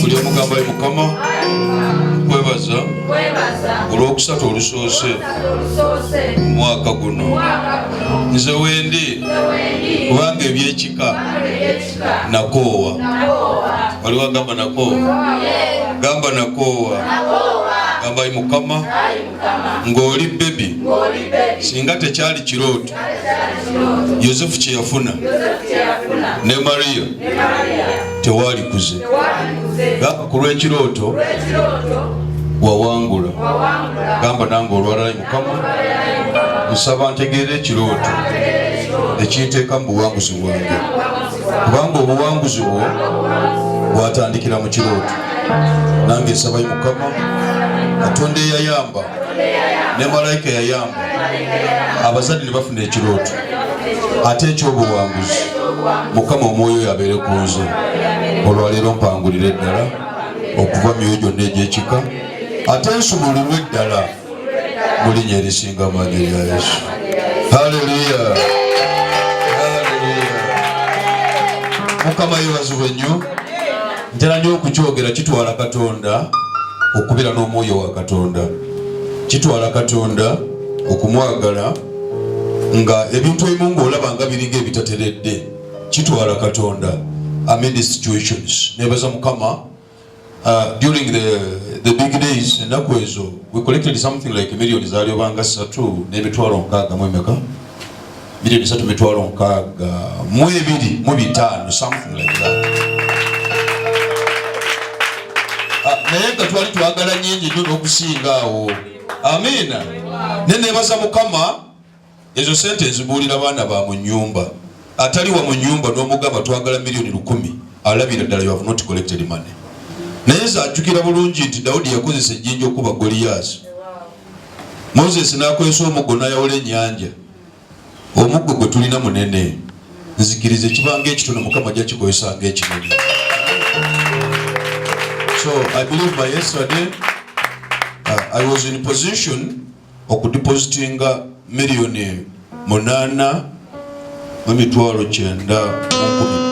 buli omugamba ye Mukama kwebaza olw'okusatu olusoose mwaka guno nze wendi kubanga ebyekika nakoowa. Waliwo agamba nakoowa? Gamba nakoowa. Gamba ye Mukama ng'oli bebi singa tekyali kirooto Yosefu kye yafuna ne Mariya tewaali kuze. Gamba ku lw'ekirooto wawangula. Gamba nange olwalala ye Mukama nsaba ntegeere ekirooto ekinteeka mu buwanguzi bwange, kubanga obuwanguzi bwo bwatandikira mu kirooto. Nange nsaba ye Mukama Katonda eyayamba ne malayika eyayamba abazadde ne bafuna ekirooto ate ekyobuwanguzi Mukama omwoyo oyo abeere ku nze. Olwaleero mpangulire eddala okuva myoyo gyonna egy'ekika ate nsumululwe eddala mu linnya erisinga amaanyi erya Yesu. Haleluya, haleluya. Mukama yeebazibwe nnyo. Ntera nnyo okukyogera, kitwala Katonda okubira n'omwoyo wa Katonda, kitwala Katonda okumwagala nga ebintu ebimu ng'olaba nga biringa ebitateredde, kitwala Katonda amid the situations. Nebaza Mukama. During the big days ennaku ezo we collected something like millions zaali obanga 3 n'emitwalo 6 mu emeka, millions 3 mitwalo 6 mu 2 mu 5, something like that. Naye nga twali twagala nnyingi nnyo n'okusinga awo. Amiina. Ne neebaza Mukama ezo sente nzibuulira baana ba mu nnyumba, atali wa mu nnyumba n'omugamba twagala millions 10, alabira ddala you have not collected money. Naye nzajjukira bulungi nti Dawudi yakozesa ejjinja okuba Goliath. Moses n'akozesa omuggo n'ayawula ennyanja. Omuggo gwe tulina munene, nzikiriza ekibanga ekitono Mukama ajja kikozesa ng'ekinene. So I believe by yesterday I was in position okudepositinga million 8 mu mitwalo 9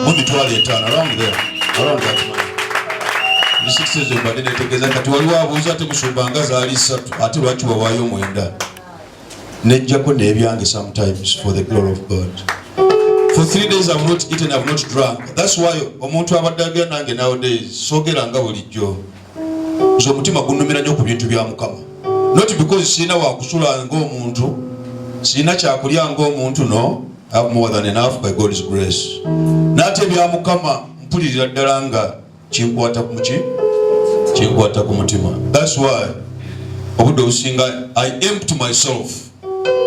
mu mitwalo 5 around there, around that money. 6 ezo mbadde netegeeza kati waliwo abuuza ate musumbanga zaali 3 ate lwaki wawaayo 9 nejjako n'ebyange sometimes for the glory of God. For 3 days I've not eaten, I've not drunk. That's why omuntu abadde agenda nange nowadays soogeranga bulijjo. Nze omutima gunnumira nnyo ku bintu bya Mukama. Not because sina wa kusula ng'omuntu, sina kyakulya ng'omuntu, no. I have more than enough by God's grace. N'ate bya Mukama mpulirira ddala nga kinkwata ku mutima. That's why obudde obusinga I empty myself.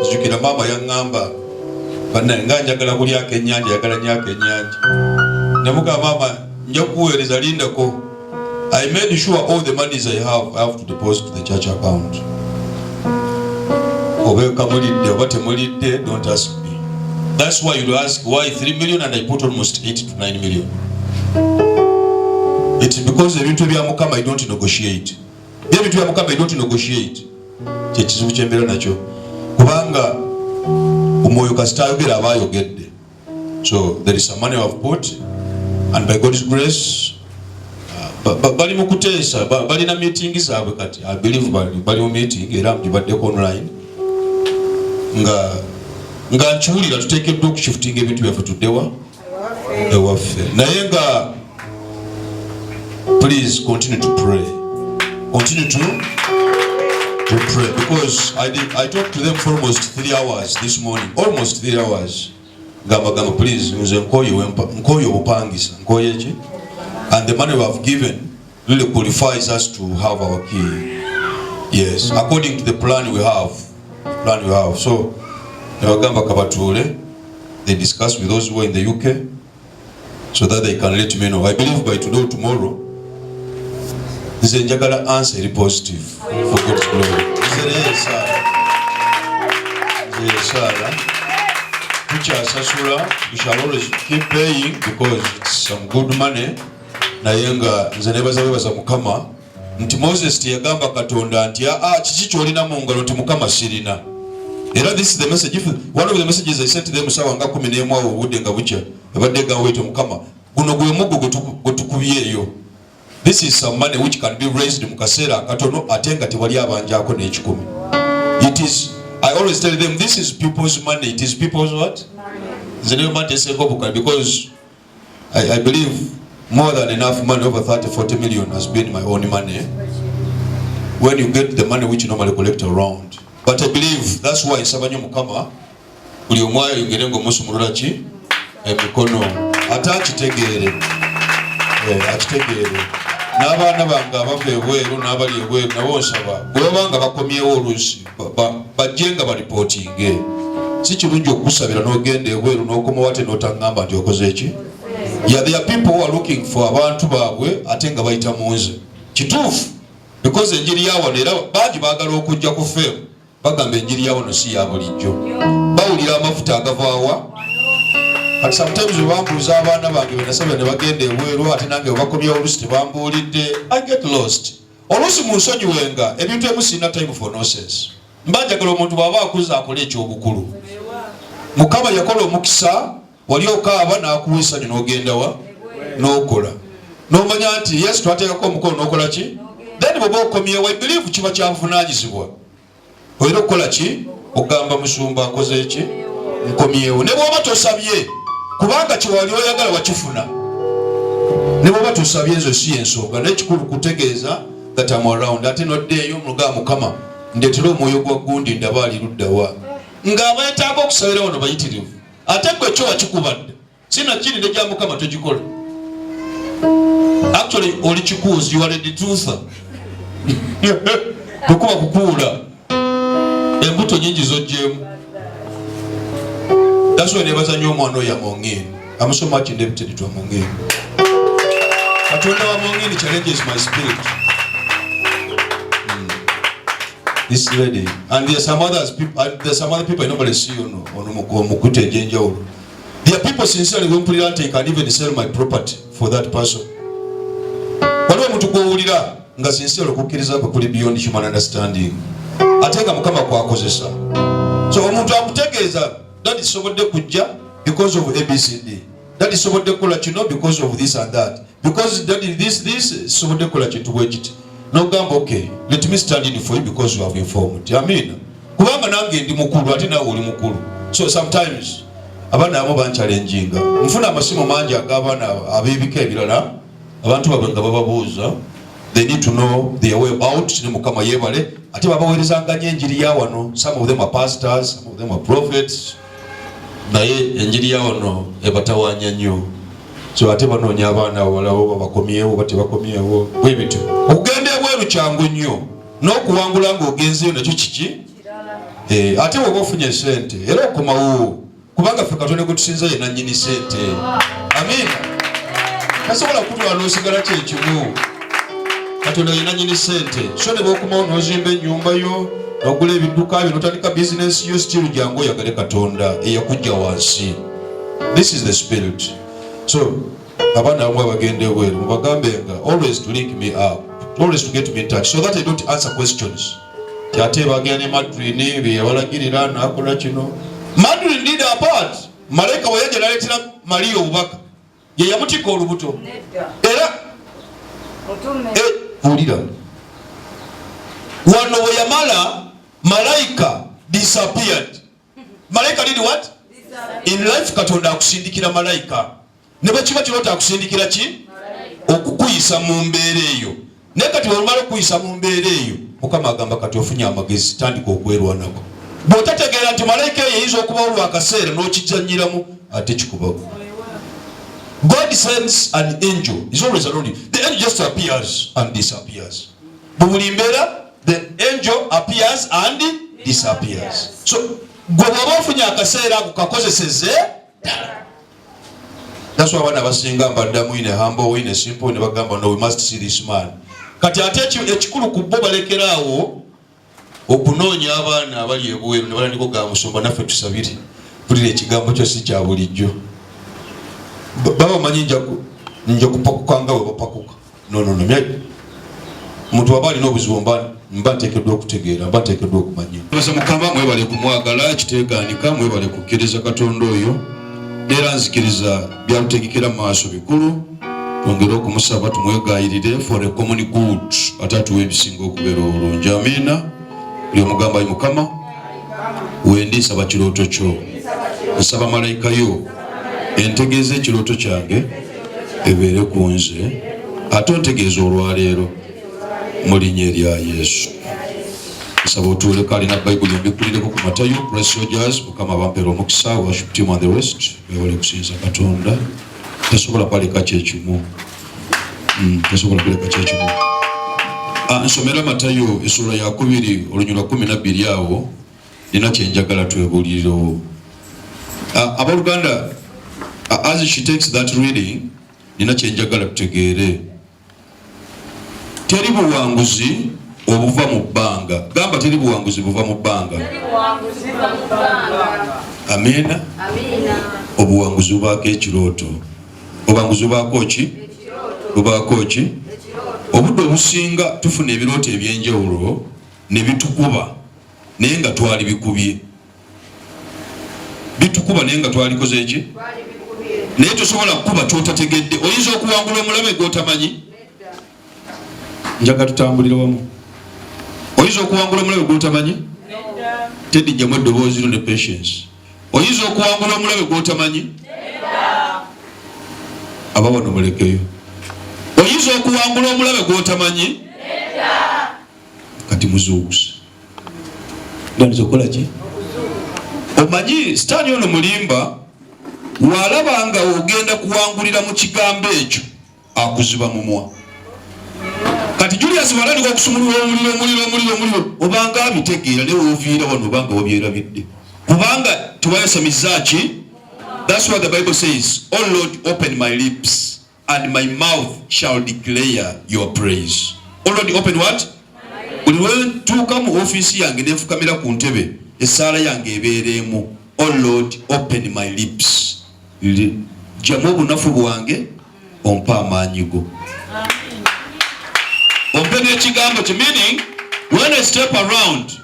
Nzijukira maama yaŋŋamba bannange nga njagala kulyako ennyanja, yagala nnyako ennyanja. Ne mugamba maama nja kuweereza lindako. I made sure all the monies I have to deposit to the church account. Obeeka mulidde oba temulidde, don't ask me. That's why you ask why 3 million and I put almost 8 to 9 million. It's because ebintu bya Mukama I don't negotiate. Ebintu bya Mukama I don't negotiate. Kyekizibu kyembeera nakyo. Kubanga omwoyo kasita ayogera aba ayogedde. So there is some money I've put and by God's grace bali mu kuteesa, balina meeting zaabwe kati. I believe bali mu meeting era mgibaddeko online. Nga nkiwulira tuteekeddwa okushiftinga ebintu byaffe tuddewa ewaffe. Naye nga please continue to pray. Continue to pray because I talked to them for almost 3 hours this morning. Almost 3 hours. Gamba please nze nkoye obupangisa. Nkoye ki? And the money we have given really qualifies us to have our key. Yes, according to the plan we have. So Gamba Kabatule, they discuss with those who are in the UK so that they can let me know. I believe by today or tomorrow nze njagala answer positive for God's glory. We shall always keep paying because it's some good money. Naye nga nze nebaza Mukama nti Moses tiyagamba Katonda nti kiki kyolina mu ngalo nti Mukama sirina. Era this is the message. One of the messages I sent to them sawa nga 11 obudde nga bukya. Ebadde gawe to Mukama guno gwe muggo gwe tukubyeyo. This is some money which can be raised mu kaseera katono atenga tewali abanjako n'ekikumi. It is, I always tell them, this is people's money. It is people's what? Because I believe more than enough money, over 30-40 million has been my own money. When you get the money which you normally collect around. But I believe that's why Sabanyo Mukama buli omwayo yongerengo musumulula ki emikono atakitegere akitegere n'abaana bange abava ebweru n'abali ebweru nabo nsaba bwebanga bakomyewo oluusi bajjenga baripootinge. Si kirungi okusabira n'ogenda ebweru n'okomawo ate n'otangamba nti okoze ki. Yeah, there are people who are looking for abantu baabwe ate nga bayita mu nze. Kituufu because enjiri yawo era bangi baagala okujja ku femu bagamba enjiri yawo no si ya bulijjo. Bawulira amafuta agavaawa. But sometimes bambuuza abaana bange benasabira ne bagenda ebweru ate nange bakomyewo oluusi tebambuulidde. I get lost. Oluusi munsonyiwenga ebintu ebimu sirina time for nonsense. Mbanjagala omuntu bw'aba akuza akola ekyobukulu. Mukama yakola omukisa wali okaaba n'akuwa essanyu n'ogendawa n'okola. N'omanya nti Yesu twateekako omukono n'okola ki? Then bw'oba okomyewo I believe kiba kyabuvunaanyizibwa. Oyina okukola ki? Ogamba musumba akoze ki? Nkomyewo. Ne bw'oba tosabye kubanga kiwali oyagala wakifuna. Ne bw'oba tosabye ezo si ensonga n'ekikulu kutegeeza that I'm around. Ate noddeeyo muga Mukama ndeetera omwoyo gwa gundi ndaba ali luddawa. Ng'abeetaaga okusabira wano bayitirivu. Ate gwe kyo wakikubadde. Sina kiri ne gya Mukama togikola. Actually oli kikuuzi you are the truther. Kukuba kukuula. Embuto nyingi zojjemu. That's why nebaza nnyo omwana oyo amongeni. I'm so much indebted to amongeni. Katonda wa mongeni challenges my spirit. This lady. And there's some other people I normally see on Mukute Jenjawulo. There are people sincerely who put it, can even sell my property for that person. Waliwo omuntu gw'owulira nga sincere okukkiriza kwe kuli beyond human understanding. Ate nga Mukama kwakozesa. So omuntu akutegeeza that is sobodde kujja because of ABCD. That is sobodde kukola kino because of this and that. Because that is this sobodde kukola kintu bwe kiti. N'ogamba okay, let me stand in for you because you have informed. Amina. Kubanga nange ndi mukulu ate nawe oli mukulu. So sometimes abaana abo banchallenginga. Nfuna amasimu mangi ag'abaana ab'ebika ebirala. Abantu babanga bababuuza. They need to know their way out. Ne Mukama yebale. Ate babaweerezanganya enjiri ya wano. Some of them are pastors, some of them are prophets. Naye enjiri ya wano ebatawaanya nnyo. So ate banoonya abaana walawo babakomyewo bate bakomyewo bwe bityo. Okugenda ebweru kyangu nnyo. N'okuwangula ng'ogenzeyo nakyo kiki? Ate bw'oba ofunye ssente era okomawo. Kubanga ffe Katonda gwe tusinza ye nannyini ssente. Amina. Tasobola kutwala n'osigala kyekimu. Katonda ye nannyini ssente. So ne bw'okomawo n'ozimba ennyumba yo n'ogula ebidduka byo n'otandika bizinesi yo still jangu oyagale Katonda eyakujja wansi. This is the spirit. So abaana bamwe bagenda ebweru mubagambenga always to link me up, always to get me in touch so that I don't answer questions. Ate bagenda ne Madrid bye balagirira nakola kino. Madrid did apart. Malaika wayaje naletera Maria obubaka. Ye yamutika olubuto. Era ulira. Wano we yamala malaika disappeared. Malaika did what? In life Katonda akusindikira malaika. Ne bakiba kirota akusindikira ki? Okukuyisa mu mbeera eyo. Ne kati olumala okuyisa mu mbeera eyo Mukama agamba kati ofunye amagezi tandika okwerwanako. Bw'otategeera nti malayika yeyinza okubawo lwakaseera n'okijjanyiramu ate kikubawo. God sends an angel. He's always around you. The angel just appears and disappears. Buli mbeera the angel appears and disappears. So gwe bw'oba ofunye akaseera ako kakozeseze ddala. That's why abaana basinga mbaddamu in a humble, in a simple, ne bagamba no we must see this man. Kati ate ekikulu ku bo balekeraawo okunoonya abaana abali ebweru ne balandiko ga musumba naffe tusabire. Mpulira ekigambo kyo si kya bulijjo. Baba manyi nja kupakuka nga we bapakuka. No. Muntu aba alina obuzibu mba nteekeddwa okutegeera, mba nteekeddwa okumanya. Mukama mwebale kumwagala ekiteegaanika, mwebale kukkiriza Katonda oyo. Era nzikiriza byalutegekera mu maaso bikulu ongera okumusaba tumwegayirire for a common good atatuwa ebisinga okubeera obulungi. Amiina. Buli omugamba ayi Mukama wendisaba kirooto kyo, nsaba malayika yo entegeeza ekirooto kyange ebeere ku nze ate ontegeeza olwaleero mu linnya erya Yesu. Nsaba otuule kalina Bayibuli embikkulireko ku Matayo. Praise soldiers, Mukama bampeera omukisa. Worship team and the rest bewale kusinza Katonda. Tesobola kwaleka kyekimu. Tesobola kuleka kyekimu. Nsomera Matayo essula ya 2 olunywa 12 awo nina kyenjagala twebuulirirewo. Abooluganda, as she takes that reading, nina kyenjagala tutegeere. Teri buwanguzi obuva mu bbanga. Gamba teri buwanguzi buva mu bbanga. Amiina. Obuwanguzi bubaako ekirooto. Obuwanguzi bubaako ki? Bubaako ki? Obudde obusinga tufuna ebirooto ebyenjawulo ne bitukuba naye nga twali bikubye. Bitukuba naye nga twalikoze ki? Naye tosobola kukuba kyotategedde. Oyinza okuwangula omulabe gw'otamanyi? Njaga tutambulire wamu. Oyinza okuwangula omulabe gw'otamanyi? Tedijjamu eddoboozi ne patience. Oyinza okuwangula omulabe gw'otamanyi? Abawano mulekeyo. Oyinza okuwangula omulabe gw'otamanyi? Kati muzuukusa. Ndaniza okukola ki? Omanyi sitaani ono mulimba, walaba nga ogenda kuwangulira mu kigambo ekyo akuziba mumwa. Kati Julius walandika okusumulula omuliro obanga abitegeera ne woviira wano obanga wabyerabidde. Kubanga tubayasamiza ki? That's what the Bible says. Oh Lord, open my lips and my mouth shall declare your praise. Oh Lord, open what? Buli lwentuuka mu ofiisi yange nefukamira ku ntebe essaala yange ebeeremu. Oh Lord, open my lips. Jamu obunafu bwange ompa amaanyi go. Ompe n'ekigambo ki, meaning when I step around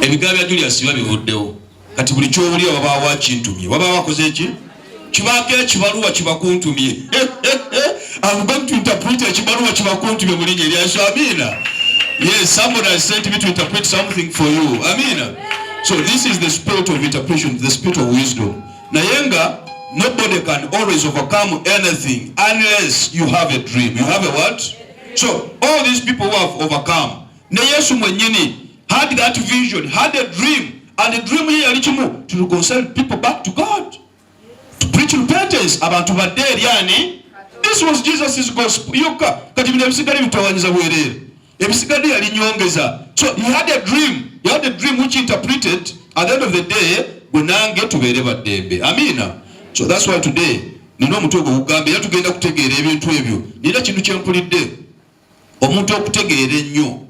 ebigambo bya Julius babivuddewo. Kati buli kyowulira wabaawo akintumye. Wabaawo akoze ki? Kibaako ekibaluwa kibakuntumye. I'm going to interpret ekibaluwa kibakuntumye mu linnya erya Yesu. Amiina. Yes, somebody has sent me to interpret something for you. Amiina. So this is the spirit of interpretation, the spirit of wisdom. Nayenga, nobody can always overcome anything unless you have a dream. You have a what? So all these people who have overcome, ne Yesu mwenyini had that vision, had a dream. And the dream here yalichimu to reconcile people back to God, to preach repentance. Abantu badde yani. This was Jesus' gospel. Yoka kati bino ebisigale bitawanyiza bwerere. Ebisigale yali nyongeza. So he had a dream. He had a dream which he interpreted. At the end of the day, bunange tubeere baddembe. Amina. So that's why today nino omuntu ogugambe era tugenda kutegeera ebintu ebyo. Nina kintu kyempulidde. Omuntu okutegeera ennyo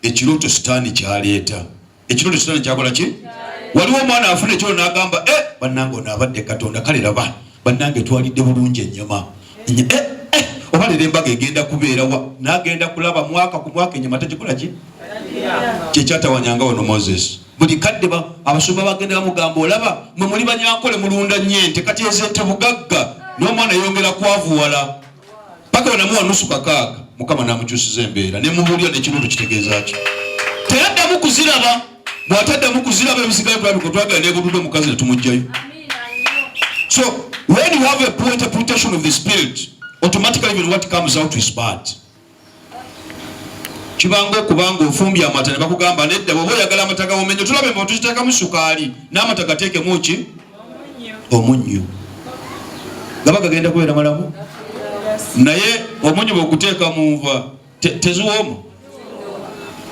ekirooto sitaani kyaleeta. Ekirooto sitaani kyakola ki? Waliwo omwana afuna ekyo n'agamba bannange ono abadde Katonda kale raba bannange twalidde bulungi ennyama. Oba leero embaga egenda kubeera wa n'agenda kulaba mwaka ku mwaka ennyama tegikola ki? Kyekyatawanyanga wano Moses. Buli kadde abasumba bagenda bamugamba olaba mwe muli banyankole mulunda nnyente kati ezente bugagga n'omwana yongera kwavuwala paka banamuwa nusu kakaaga. Mukama n'amukyusiza embeera ne mubuulira n'ekirooto kitegeeza ki? Teyaddamu kuziraba. Bw'ataddamu kuziraba ebisigale byabiko twagala n'ebudde omukazi ne tumugjayo. So when you have a poor interpretation of the spirit, automatically even what comes out is bad. Kibanga okubanga ofumbya amata ne bakugamba nedda bw'oba oyagala amata gawomenya tulabe mba tuziteekamu sukaali n'amata gateekemu ki? Omunnyo. Gaba gagenda kubeera malamu? Naye omunnyo bw'oguteeka mu nva teziwooma.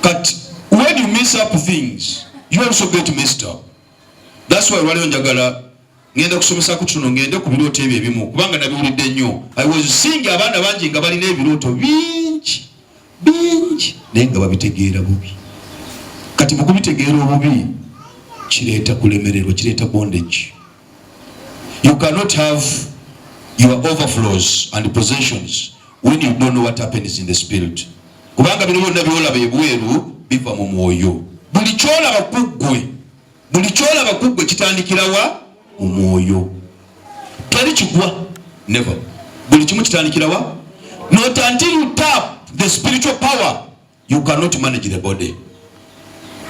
Kati when you mess up things, you also get messed up. That's why waliwo njagala ngenda kusomesa ku tuno ngende ku birooto ebyo ebimu kubanga nabiwulidde nnyo. I was seeing abaana bangi nga balina ebirooto bingi naye nga babitegeera bubi. Kati mu kubitegeera obubi kireeta kulemererwa, kireeta bondage. You cannot have your overflows and possessions when you don't know what happens in the spirit. Kubanga bino byonna byolaba ebweru biva mu mwoyo. Buli kyolaba kuggwe kitandikira wa? Mu mwoyo. Teri kigwa. Never. buli kimu kitandikirawa. Not until you tap the spiritual power, you cannot manage the body.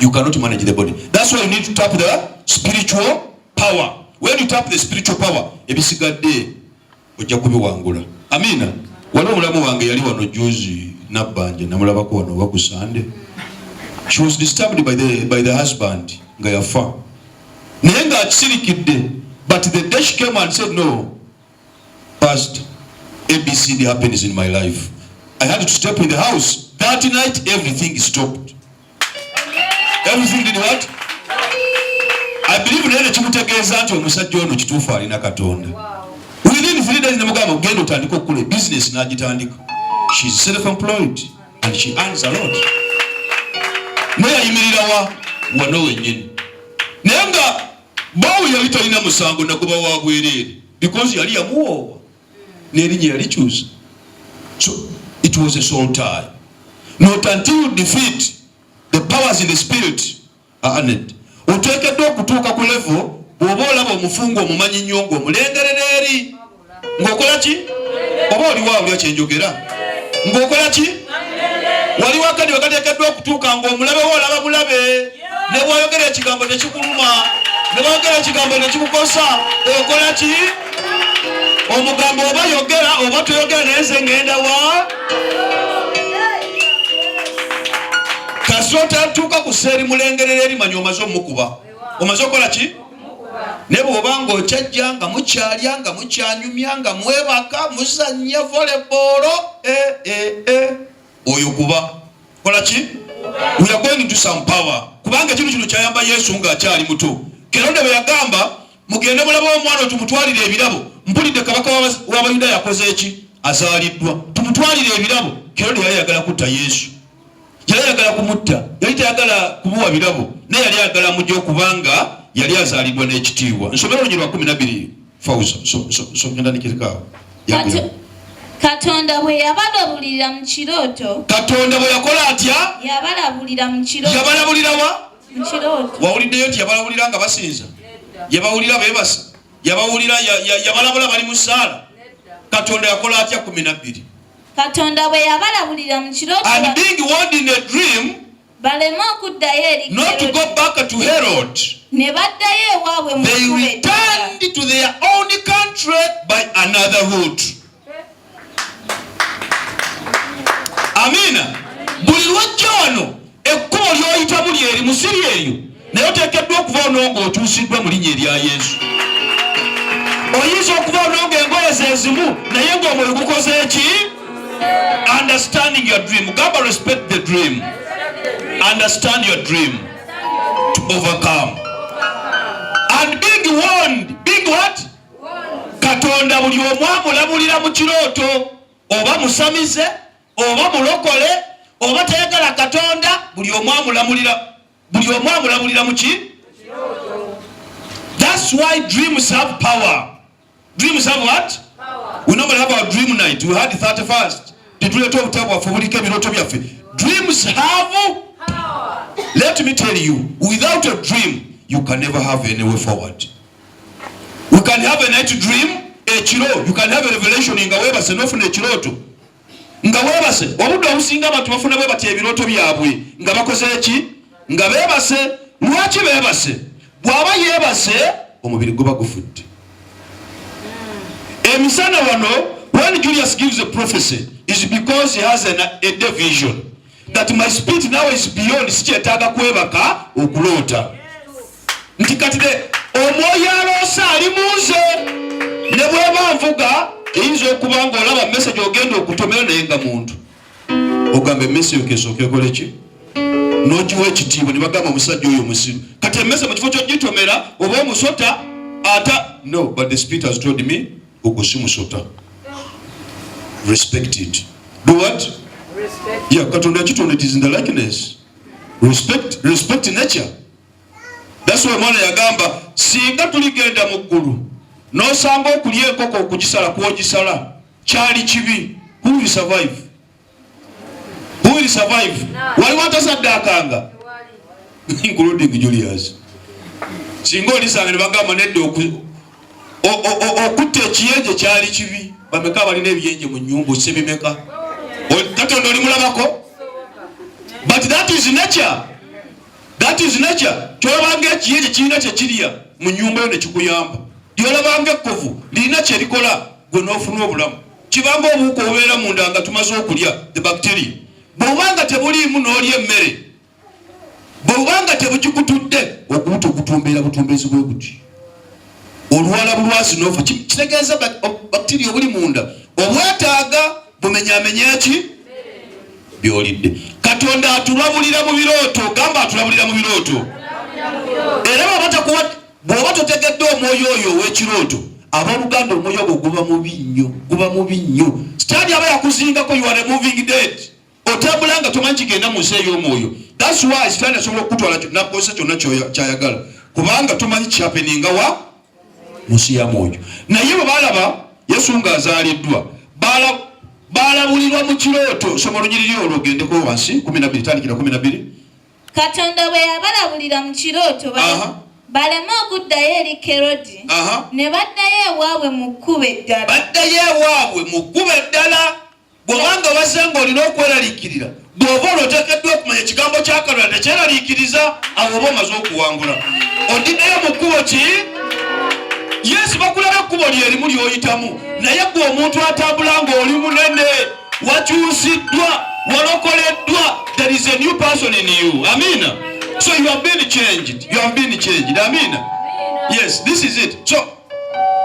You cannot manage the body. That's why you need to tap the spiritual power. When you tap the spiritual power, ebisigadde ojja kubiwangula. Amina. Waliwo mulamu wange yali wano juzi nabbanja namulabako wano wa ku Sunday. She was disturbed by the husband nga yafa. Naye nga akisirikidde. But the day she came and said, no, Pastor, ABCD happens in my life. I had to step in the house. That night, everything stopped. Everything did what? I believe nene chimutegeeza nti omusajja ono kituufu alina Katonda. Within 3 days namugamba genda otandika okukula business n'agitandika. She's self-employed and she earns a lot. Naye ayimirira wano wennyini. Naye nga bawo yali talina musango nakuba wa bwereere because yali yamuwoowa n'erinnya yalikyusa. So it was a soul tie. Not until you defeat the powers in the spirit are honored. Oteekeddwa okutuuka ku level bw'oba olaba omufungo omumanyi nnyo ng'omulengerera eri ng'okola ki? Oba oliwa olya kyenjogera ng'okola ki? Wali wakati wakateekeddwa okutuuka ng'omulabe wo olaba bulabe ne bw'oyogera ekigambo tekikuluma ne bw'oyogera ekigambo tekikukosa okola ki? Omugambo oba yogera oba toyogera naye nze ngenda wa? Kasota tuka kuseri mulengerera eri manyi omaze omukuba. Omaze okola ki? Ne bw'oba ng'okyajja nga mukyalya nga mukyanyumya nga mwebaka muzannya volleyball oyo kuba. Kola ki? We are going to some power. Kubanga ekintu kino kyayamba Yesu ng'akyali muto. Kerode bwe yagamba mugende mulaba omwana tumutwalire ebirabo. Mpulidde kabaka w'Abayudaaya yakoze eki? Azaaliddwa. Tumutwalire ebirabo. Kerode yali ayagala kutta Yesu. Yali ayagala kumutta. Yali tayagala kumuwa birabo. Naye yali ayagala mujje okubanga yali azaaliddwa n'ekitiibwa. Nsomera Olugero 12 Fawuza. So ngenda nikirikaawo. Katonda bwe yabalabulira mu kirooto. Katonda bwe yakola atya? Yabalabulira mu kirooto. Yabalabulira wa? Mu kirooto. Wawuliddeyo nti yabalabulira nga basinza? Yabawulira beebasa? Yabawulira yabalabula bali mu ssaala? Katonda yakola atya 12? Katonda bwe yabalabulira mu kirooto. And being warned in a dream baleme okuddayo eri not to go back to Herod, ne baddayo ewaabwe mu they returned to their own country by another route. Amina. Buli lwajja wano ekkubo ly'oyitamu lyeri musiri eyo naye oteekeddwa okuva ononga otuusiddwa mu linnya erya Yesu. Oyinza okuba ononga engoye zezimu naye ng'omwoyo gukoze eki? Understanding your dream. Gamba respect the dream. Understand your dream to overcome. And being warned. Being what? Katonda buli omu amulabulira mu kirooto oba musamize oba mulokole oba tayagala Katonda buli omu amulabulira mu ki? That's why dreams have power. Dreams have what? Power. We normally have our dream night. We had the 31st. Dreams have power. Let me tell you, without a dream, you can never have any way forward. We can have a night dream, a chiro. You can have a revelation in Gawebase, no from a chiroto. Ngawebase, wabudu usinga batu bafuna bwebate ebiroto byabwe. Ngabakoze eki? Ngabebase, lwaki bebase? Bwaba yebase, omubiri guba gufudde. Emisana wano, when Julius gives a prophecy, is because he has a division. That my spirit now is beyond sikyetaaga kwebaka okulota. Nti kati de omwoyo aloosa ali munze ne bweba nvuga eyinza okuba nga olaba message ogenda okutomera naye nga muntu ogamba message okesooka ekole ki n'ogiwa ekitiibwa ne bagamba omusajja oyo musiru kati emmese mu kifo ky'ogitomera oba omusota ata no but the spirit has told me ogwo si musota. Respect it. Do what? Respect. Yeah, Katonda kitonda, it is in the likeness. Respect nature. That's why mwana yagamba singa tuligenda mu ggulu n'osanga okulya enkoko okugisala kuogisala kyali kibi. Who will survive? Who will survive? Waliwo atasaddaakanga including Julius. Singa olisanga ne bagamba nedda okutta ekiyenje kyali kibi. bameka balina ebiyenje mu nnyumba sebimeka Katonda oli mulabako. But that is nature. That is nature. Kyolabanga ekiyenje kirina kye kirya mu nnyumba yo ne kikuyamba. Lyolabanga ekkovu lirina kye likola gwe n'ofuna obulamu. Kibanga obuuka obeera munda nga tumaze okulya the bacteria. Bw'obanga tebuliimu n'olya emmere, bw'obanga tebukikutudde okubuto okutumbeera butumbeezi bwe buti. Olwala bulwazi n'ofa kitegeeza bacteria obuli munda obwetaaga bumenyamenya ki byolidde. Katonda atulabulira mu birooto, gamba atulabulira mu birooto. Era bw'oba totegedde omwoyo oyo ow'ekirooto, abooluganda omwoyo ogwo guba mubi nnyo. Sitaani aba yakuzingako you are a moving dead. Otambula nga tomanyi kigenda mu nsi ey'omwoyo. That's why sitaani asobola okutwala nakozesa kyonna kyayagala, kubanga tomanyi kyapeninga wa mu nsi ya mwoyo. Naye bwe balaba Yesu ng'azaaliddwa, balabulirwa mu kirooto. Soma olunyiriri olwo ogendeko wansi 12 tandikira 12. Katonda bwe yabalabulira mu kirooto baleme okuddayo eri Kerodi, ne baddayo ewaabwe mu kkubo eddala. Bw'obanga basenga olina okweraliikirira, bw'oba olwoteekeddwa okumanya ekigambo kya Katonda tekyeraliikiriza, awo oba omaze okuwangula. Odiddeyo mu kkubo ki? Yesu bakulaba ekkubo lyerimu ly'oyitamu, naye gwe omuntu atambula ng'oli munene, wakyusiddwa, walokoleddwa. There is a new person in you. Amina. So you have been changed. You have been changed. Amina. Yes, this is it. So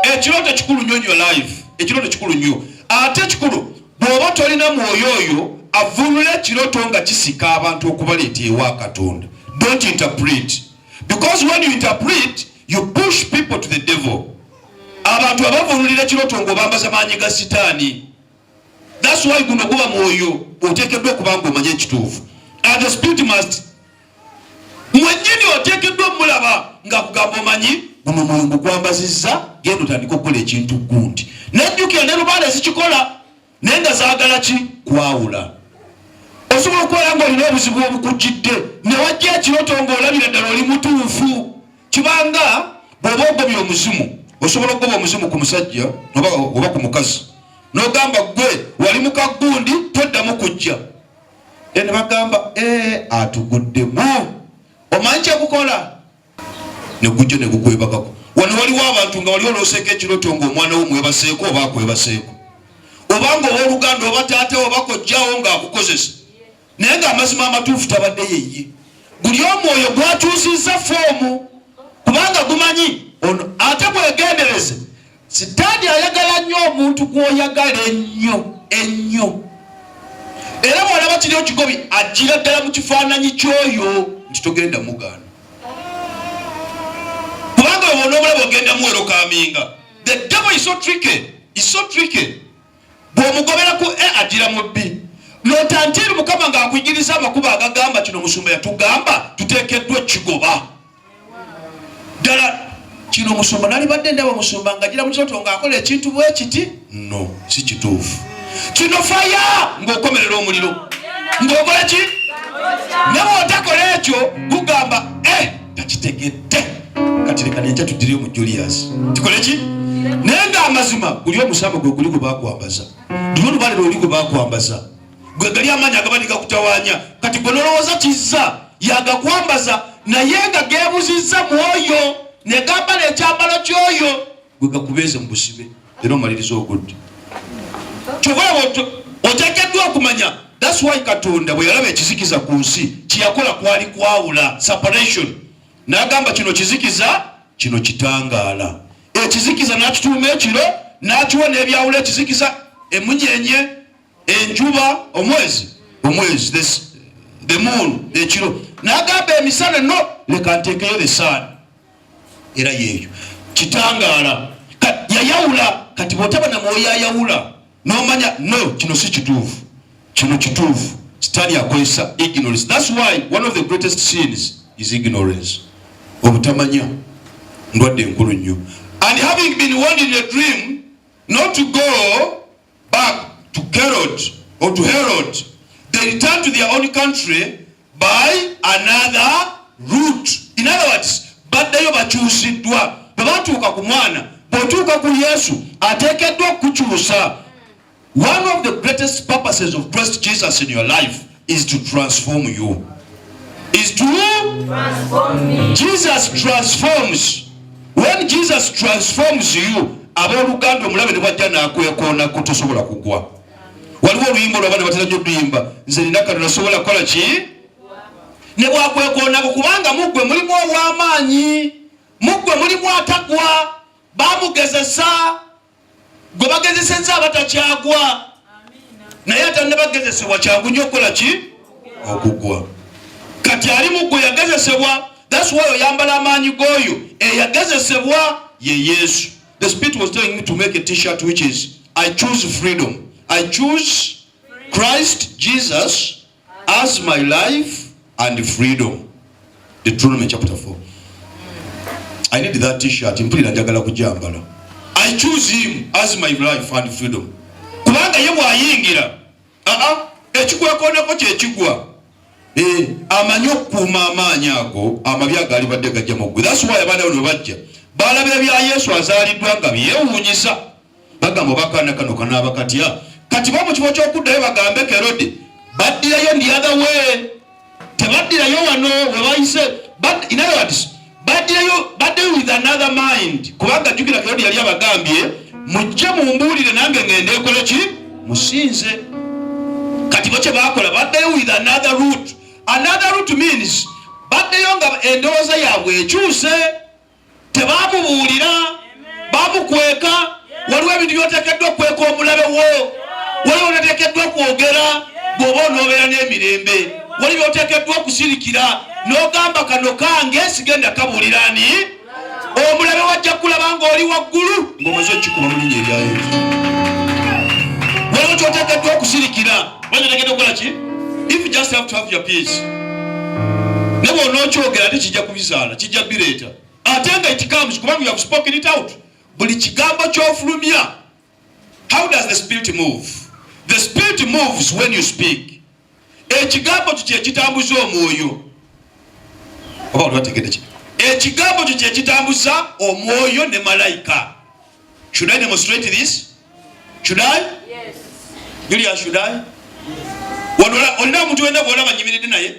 ekirooto kikulu nnyo your life. Ekirooto kikulu nnyo. Ate kikulu bw'oba tolina mwoyo oyo avunula ekirooto nga kisika abantu okubaleeta ewa Katonda. Don't interpret. Because when you interpret, you push people to the devil. Abantu abavunulira ekirooto ng'obambaza maanyi ga sitaani. That's why guno guba mwoyo oteekeddwa okuba ng'omanya ekituufu. And the spirit must mwennyini oteekeddwa omulaba nga kugamba omanyi guno mwoyo gugwambazizza, genda otandika okukola ekintu gundi. Nejjukira ne lubaale zikikola naye nga zaagala ki? Kwawula. Osobola okukola ng'olina obuzibu obukujjidde ne wajja ekirooto ng'olabira ddala oli mutuufu. Kibanga bw'oba ogobya omuzimu, osobola okugoba omuzimu ku musajja oba ku mukazi, n'ogamba gwe wali muka gundi toddamu kujja. Ne bagamba atuguddemu. Omanyi kyakukola? Ne gujja ne gukwebakako. Wano waliwo abantu nga wali olooseeko ekirooto ng'omwana wo mwebaseeko oba akwebaseeko, obanga owooluganda oba taata oba kojjawo ng'akukozesa, naye ng'amazima amatuufu tabadde yeye. Buli omwoyo gwakyusizza foomu, kubanga gumanyi ono ate bwegendereze. Sitaani ayagala nnyo omuntu gw'oyagala ennyo. Era bw'olaba kiri okigobi ajjira ddala mu kifaananyi ky'oyo nti togenda mugaana. Kubanga oba onoomulaba ogenda muwerokaminga. The devil is so tricky. Is so tricky. Bw'omugobera ku ajjira mu bbi. N'otantiiri Mukama ng'akuyigiriza amakubo agagamba kino Musumba yatugamba tuteekeddwa ekigoba. Ddala kino Musumba nalibadde ndaba Musumba ng'ajjira mu kirooto ng'akola ekintu bwe kiti? No, si kituufu. Kino faya ng'okomerera omuliro. Ng'okola ki? Ne bw'otakola ekyo gugamba takitegedde. Kati leka n'enkya tuddire mu Julius. Tukole ki? Naye ng'amazima guli omusamba gwe guli gwe baakwambaza. Guli olubaale lwoli gwe baakwambaza. Gwe gali amaanyi agabali gakutawaanya. Kati gwe n'olowooza kizza yagakwambaza naye nga geebuzizza mwoyo ne gamba n'ekyambalo ky'oyo gwe gakubeeze mu busibe. Era omaliriza ogudde. Kyova oteekeddwa okumanya. That's why Katonda bwe yalaba ekizikiza ku nsi kyeyakola kwali kwawula, separation. N'agamba kino kizikiza, kino kitangaala. Ekizikiza n'akituuma ekiro, n'akiwa n'ebyawula ekizikiza, emunyenye, enjuba, omwezi, the moon, ekiro. N'agamba emisana no, leka nteekeyo the sun. Era yeeyo. Kitangaala. Yayawula, kati bw'otaba na mwoyo ayawula, n'omanya no, kino si kituufu. Kino kituufu. Sitaani akozesa ignorance. That's why one of the greatest sins is ignorance. Obutamanya ndwadde enkulu nnyo. And having been warned in a dream not to go back to Herod, they returned to their own country by another route. In other words, baddayo bakyusiddwa. Bwe batuuka ku mwana bw'otuuka ku Yesu ateekeddwa okukyusa. One of the greatest purposes of Christ Jesus in your life is to transform you. Is to transform me. Jesus transforms. When Jesus transforms you, abooluganda omulabe ne bwajja n'akwekoona kutosobola kugwa. Waliwo oluyimba olw'abaana batera nnyo oluyimba, nze nina Katonda sobola kukola ki? Ne bwakwekoonako kubanga muggwe mulimu ow'amaanyi, muggwe mulimu atagwa, baamugezesa, gwe bagezesezza abatakyagwa. Naye atannabagezesebwa kyangu nnyo okukola ki? Okugwa. Kati ali muggwe yagezesebwa. That's why oyambala amaanyi g'oyo eyagezesebwa ye Yesu. The Spirit was telling me to make a t-shirt which is, I choose freedom. I choose Christ Jesus as my life and freedom. Deuteronomy chapter 4. I need that t-shirt. I choose him as my life and freedom. Kubanga ye bw'ayingira, ekikwekoonako kyekigwa. Amanyi okukuuma amaanyi ago amabi agali badde gajja mu ggwe. That's why abaana bano bajja balabira bya Yesu azaaliddwa nga byewuunyisa. Bagamba bakaana kano kanaaba katya. Kati bo mu kifo ky'okuddayo bagambe Kerode baddirayo the other way. Tebaddirayo wano we bayise. But in other words, badde with another mind. Kubanga jjukira Kerode yali abagambye mujje mumbuulire nange ngende ekole ki? Musinze. Kati bo kye baakola baddeyo with another route. Another route means baddeyo nga endowooza yaabwe ekyuse. Tebaamubuulira, baamukweka. Waliwo ebintu by'oteekeddwa okweka omulabe wo. Waliwo byoteekeddwa okwogera bw'oba onoobeera n'emirembe. Waliwo byoteekeddwa okusirikira n'ogamba kano kange sigenda kabuulira ani? Omulabe wajja kulaba ng'oli waggulu ng'omaze okikuba mu linnya erya Yesu. Waliwo ky'oteekeddwa okusirikira. Oteekeddwa okukola ki? If you just have to have your peace. Ne bw'onookyogera tekijja kubizaala, kijja bireeta. Ate nga it comes kubanga you have spoken it out. Buli kigambo ky'ofulumya. How does the Spirit move? The Spirit moves when you speak. Ekigambo kye kitambuza omwoyo. Oba olwategedde ki? Ekigambo kye kitambuza omwoyo ne malayika. Should I demonstrate this? Should I? Yes. Julia, should I? Olina omuntu wenna bw'olaba nyimiridde naye?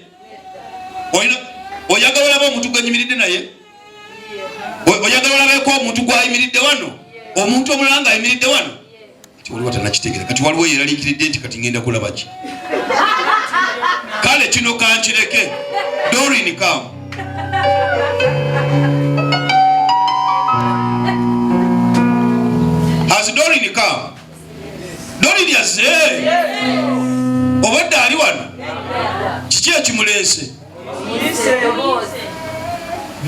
Oyagala olaba omuntu gwe nyimiridde naye? Oyagala olabeko omuntu gw'ayimiridde wano? Omuntu omulala ng'ayimiridde wano? Kati waliwo tannakitegeera. Kati waliwo yeeraliikiridde nti kati ngenda kulaba ki? Kale kino kankireke. Doreen, come. Has Doreen come? Doreen yazze? Obadde ali wano? Kiki ekimuleese?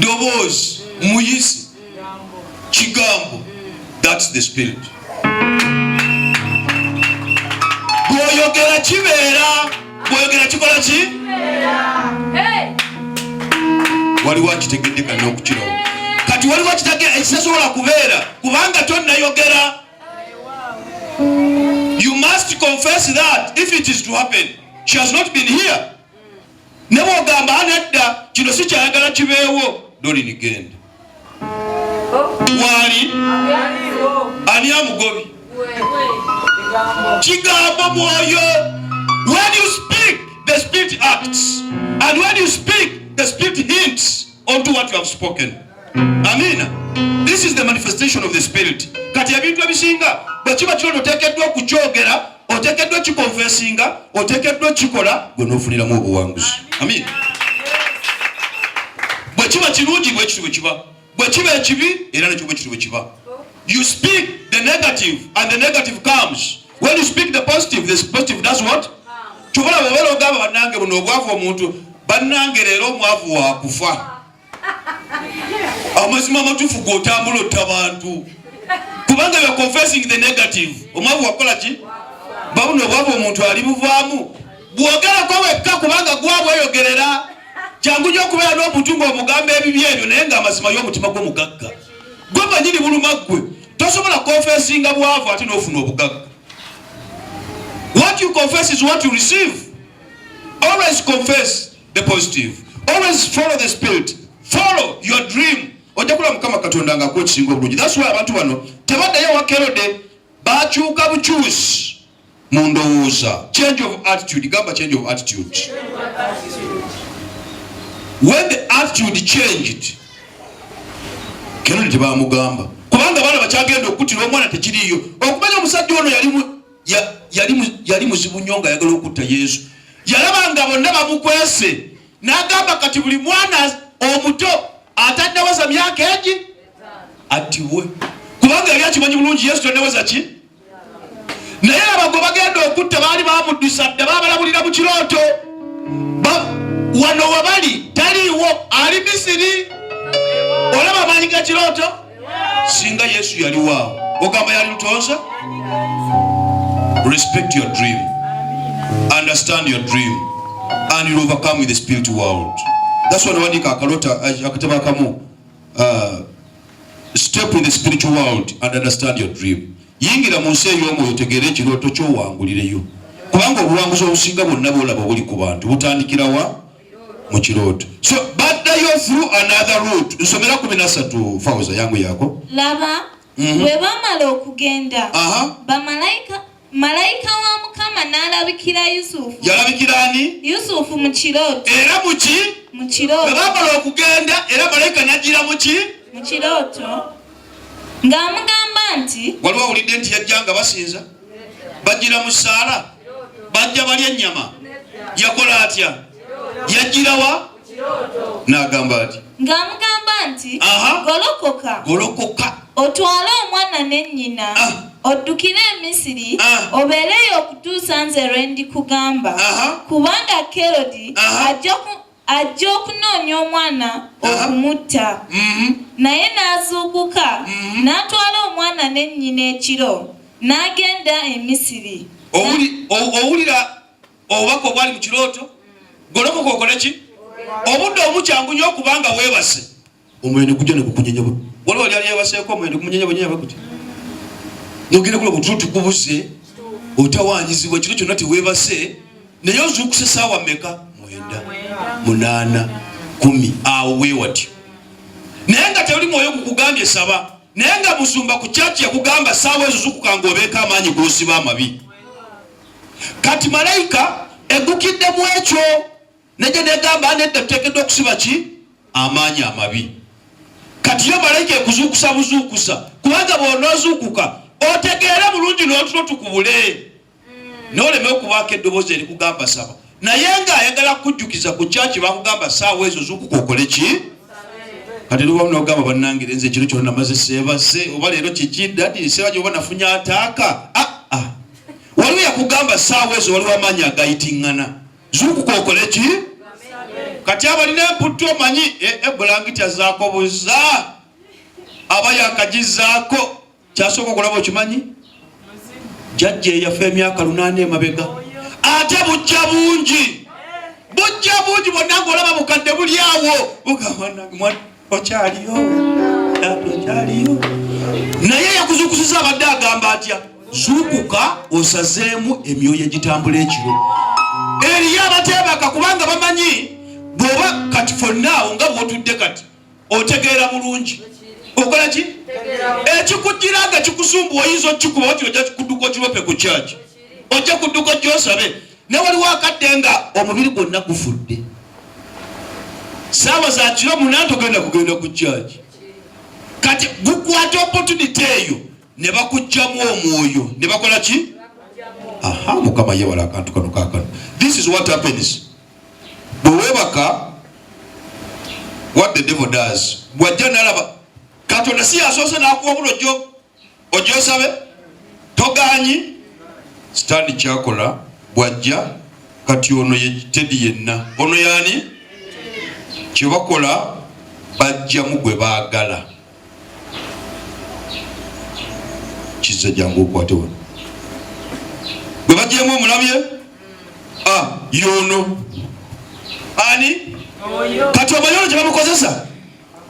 Doboozi, muyisi, kigambo. That's the Spirit. Bw'oyogera kibeera, bw'oyogera kikola ki? Waliwo akitegedde kano okukirawo. Kati waliwo ekitasobola kubeera kubanga tonnayogera. You must confess that if it is to happen. She has not been here. Ne bw'ogamba anedda kino si kyayagala kibeewo. Doreen genda. Wali? Ani amugobi? Kigambo mwoyo. When you speak, the Spirit acts. And when you speak, the Spirit hints onto what you have spoken. Amen. This is the manifestation of the Spirit. Kati ebintu ebisinga bwe kiba kino oteekeddwa okukyogera, oteekeddwa kikonfesinga, oteekeddwa kikola, gwe n'ofuniramu obuwanguzi. Amen. Bwe kiba kirungi bwe kityo bwe kiba. Bwe kiba ekibi era nakyo bwe kityo bwe kiba. You speak the negative and the negative comes. When you speak the positive does what? Kyobala bw'obeera ogamba bannange buno obwavu omuntu, bannange leero omwavu waakufa. Amazima amatuufu g'otambula otta bantu. Kubanga you are confessing the negative. Omwavu wakola ki? Babuno obwavu omuntu ali buvaamu. Bw'ogerako wekka kubanga gwabweyogerera. Kyangu nnyo okubeera n'omuntu ng'omugamba ebibi ebyo naye ng'amazima y'omutima gw'omugagga. Gwe manyini buluma ggwe. Tosobola confessinga bwavu ate n'ofuna obugagga. What you confess is what you receive. Always confess the positive. Always follow the Spirit. Follow your dream. ojja kula Mukama Katonda nga kwekisinga obulungi. That's why abantu bano tebaddayo wa Kerode, bakyuka bukyusi mu ndowooza. Change of attitude. Gamba change of attitude. When the attitude changed, Kerode tebamugamba kubanga bana bakyagenda okutira omwana tekiriyo. Okumanya omusajja ono yali muzibu nnyo nga ayagala okutta Yesu. Yalabanga bonna bamukwese n'agamba kati buli mwana omuto atannaweza myaka egi atiwe, kubanga yali akimanyi bulungi Yesu tannaweza ki. Naye abago bagenda okutta baali bamuddusa dda, babalabulira mu kirooto. Wano wabali taliiwo, ali Misiri. Olaba amaanyi ga kirooto. Singa Yesu yali waawo ogamba yali lutonsa. Respect your dream, understand your dream, and you'll overcome with the spiritual world. That's what wandika akalota akataba kamu. Step in the spiritual world and understand your dream. Yingira mu nsi ey'omwoyo otegeere ekirooto kyo wangulireyo, kubanga obuwanguzi obusinga bwonna bwolaba buli ku bantu butandikira wa mu kirooto. So baddayo through another route. Nsomera 13 Fawza yangu yako. Laba bwe bamala okugenda Malayika wa Mukama n'alabikira Yusufu. Yalabikira ani? Yusufu mu kirooto. Era muki? Mu kirooto. Bwe bamala okugenda era malayika n'ajjira muki? Mu kirooto. Ng'amugamba nti waliwo awulidde nti yajjanga basinza, bajjira mu ssaala, bajja balya ennyama, yakola atya? Yajjira wa? N'agamba ati ng'amugamba nti golokoka otwale omwana ne nnyina oddukire e Misiri obeereyo okutuusa nze lwe ndikugamba, kubanga Kerode ajja okunoonya omwana okumutta. Naye n'azuukuka n'atwala omwana ne nnyina ekiro n'agenda e Misiri. Owulira obubaka obwali mu kirooto? Golokoka okole ki? Obudde omukyangu nnyo okubanga weebase. Omwoyo ne gujja ne gukunyeenya bwe. Waliwo yali yeebaseeko omwoyo ne gumunyeenya bunyeenya bakuti. N'ogenda kula butuuti kubuze otawaanyizibwa ekiro kyonna teweebase, naye ozuukuse essaawa mmeka? 9, 8, 10 awo weewatyo. Naye nga tewuli mwoyo gukugambye saba, naye nga musumba ku kyaki yakugamba ssaawa ezo zuukuka ng'obeeka amaanyi g'osiba amabi. Kati malayika eggukidde mu ekyo nejja negamba nedda tuteekeddwa okusiba ki? Amaanyi amabi. Kati yo malayika ekuzuukusa buzuukusa, kubanga bw'onoozuukuka otegeere bulungi n'otulo tukubule, n'oleme okubaako eddoboozi erikugamba saba. Naye ng'ayagala kujjukiza ku kyaki bakugamba ssaawa ezo zuukuka okole ki? Kati lubamu n'ogamba bannange nze ekiro kyonna namaze seebase, oba leero kiki dadi seeba gy'oba nafunye ataaka. Waliwo yakugamba ssaawa ezo waliwo amaanyi agayitiŋŋana, zuukuka okole ki? Kati abalina emputtu omanyi ebulangiti azaako buzza aba yakagizaako. Kyasooka okulaba okimanyi? Jjajja eyafa emyaka 8 emabega. Ate bujja bungi bonna ng'olaba bukadde buli awo. Bugamba okyaliyo, naye yakuzuukusiza abadde agamba atya? Zuukuka osazeemu emyoyo egitambula ekiro. Eriyo abateebaka kubanga bamanyi bw'oba kati fonnaawo nga bw'otudde kati otegeera bulungi. Okola ki? Ekikujjira nga kikusumbuwa oyinza okikuba oti ojja kudduka okirope ku kyaki, ojja kudduka gy'osabe. Ne waliwo akadde nga omubiri gwonna gufudde, ssaawa za kiro 8 togenda kugenda ku kyaki. Kati gukwata opportunity eyo ne bakujjamu omwoyo ne bakola ki? Mukama yewala akantu kano kaakano. This is what happens. Bwewebaka, what the devil does. Bwajja nalaba Katonda si asoose n'akuwa bulo ojjosabe togaanyi. Sitaani kyakola bwajja kati ono ye Teddy yenna. Ono yaani? Kye bakola bajjamu gwe baagala. Kizza jangu okwate wano. Bwe bajjemu omulabye? Yono. Ani? Kati omanyi ono gye bamukozesa?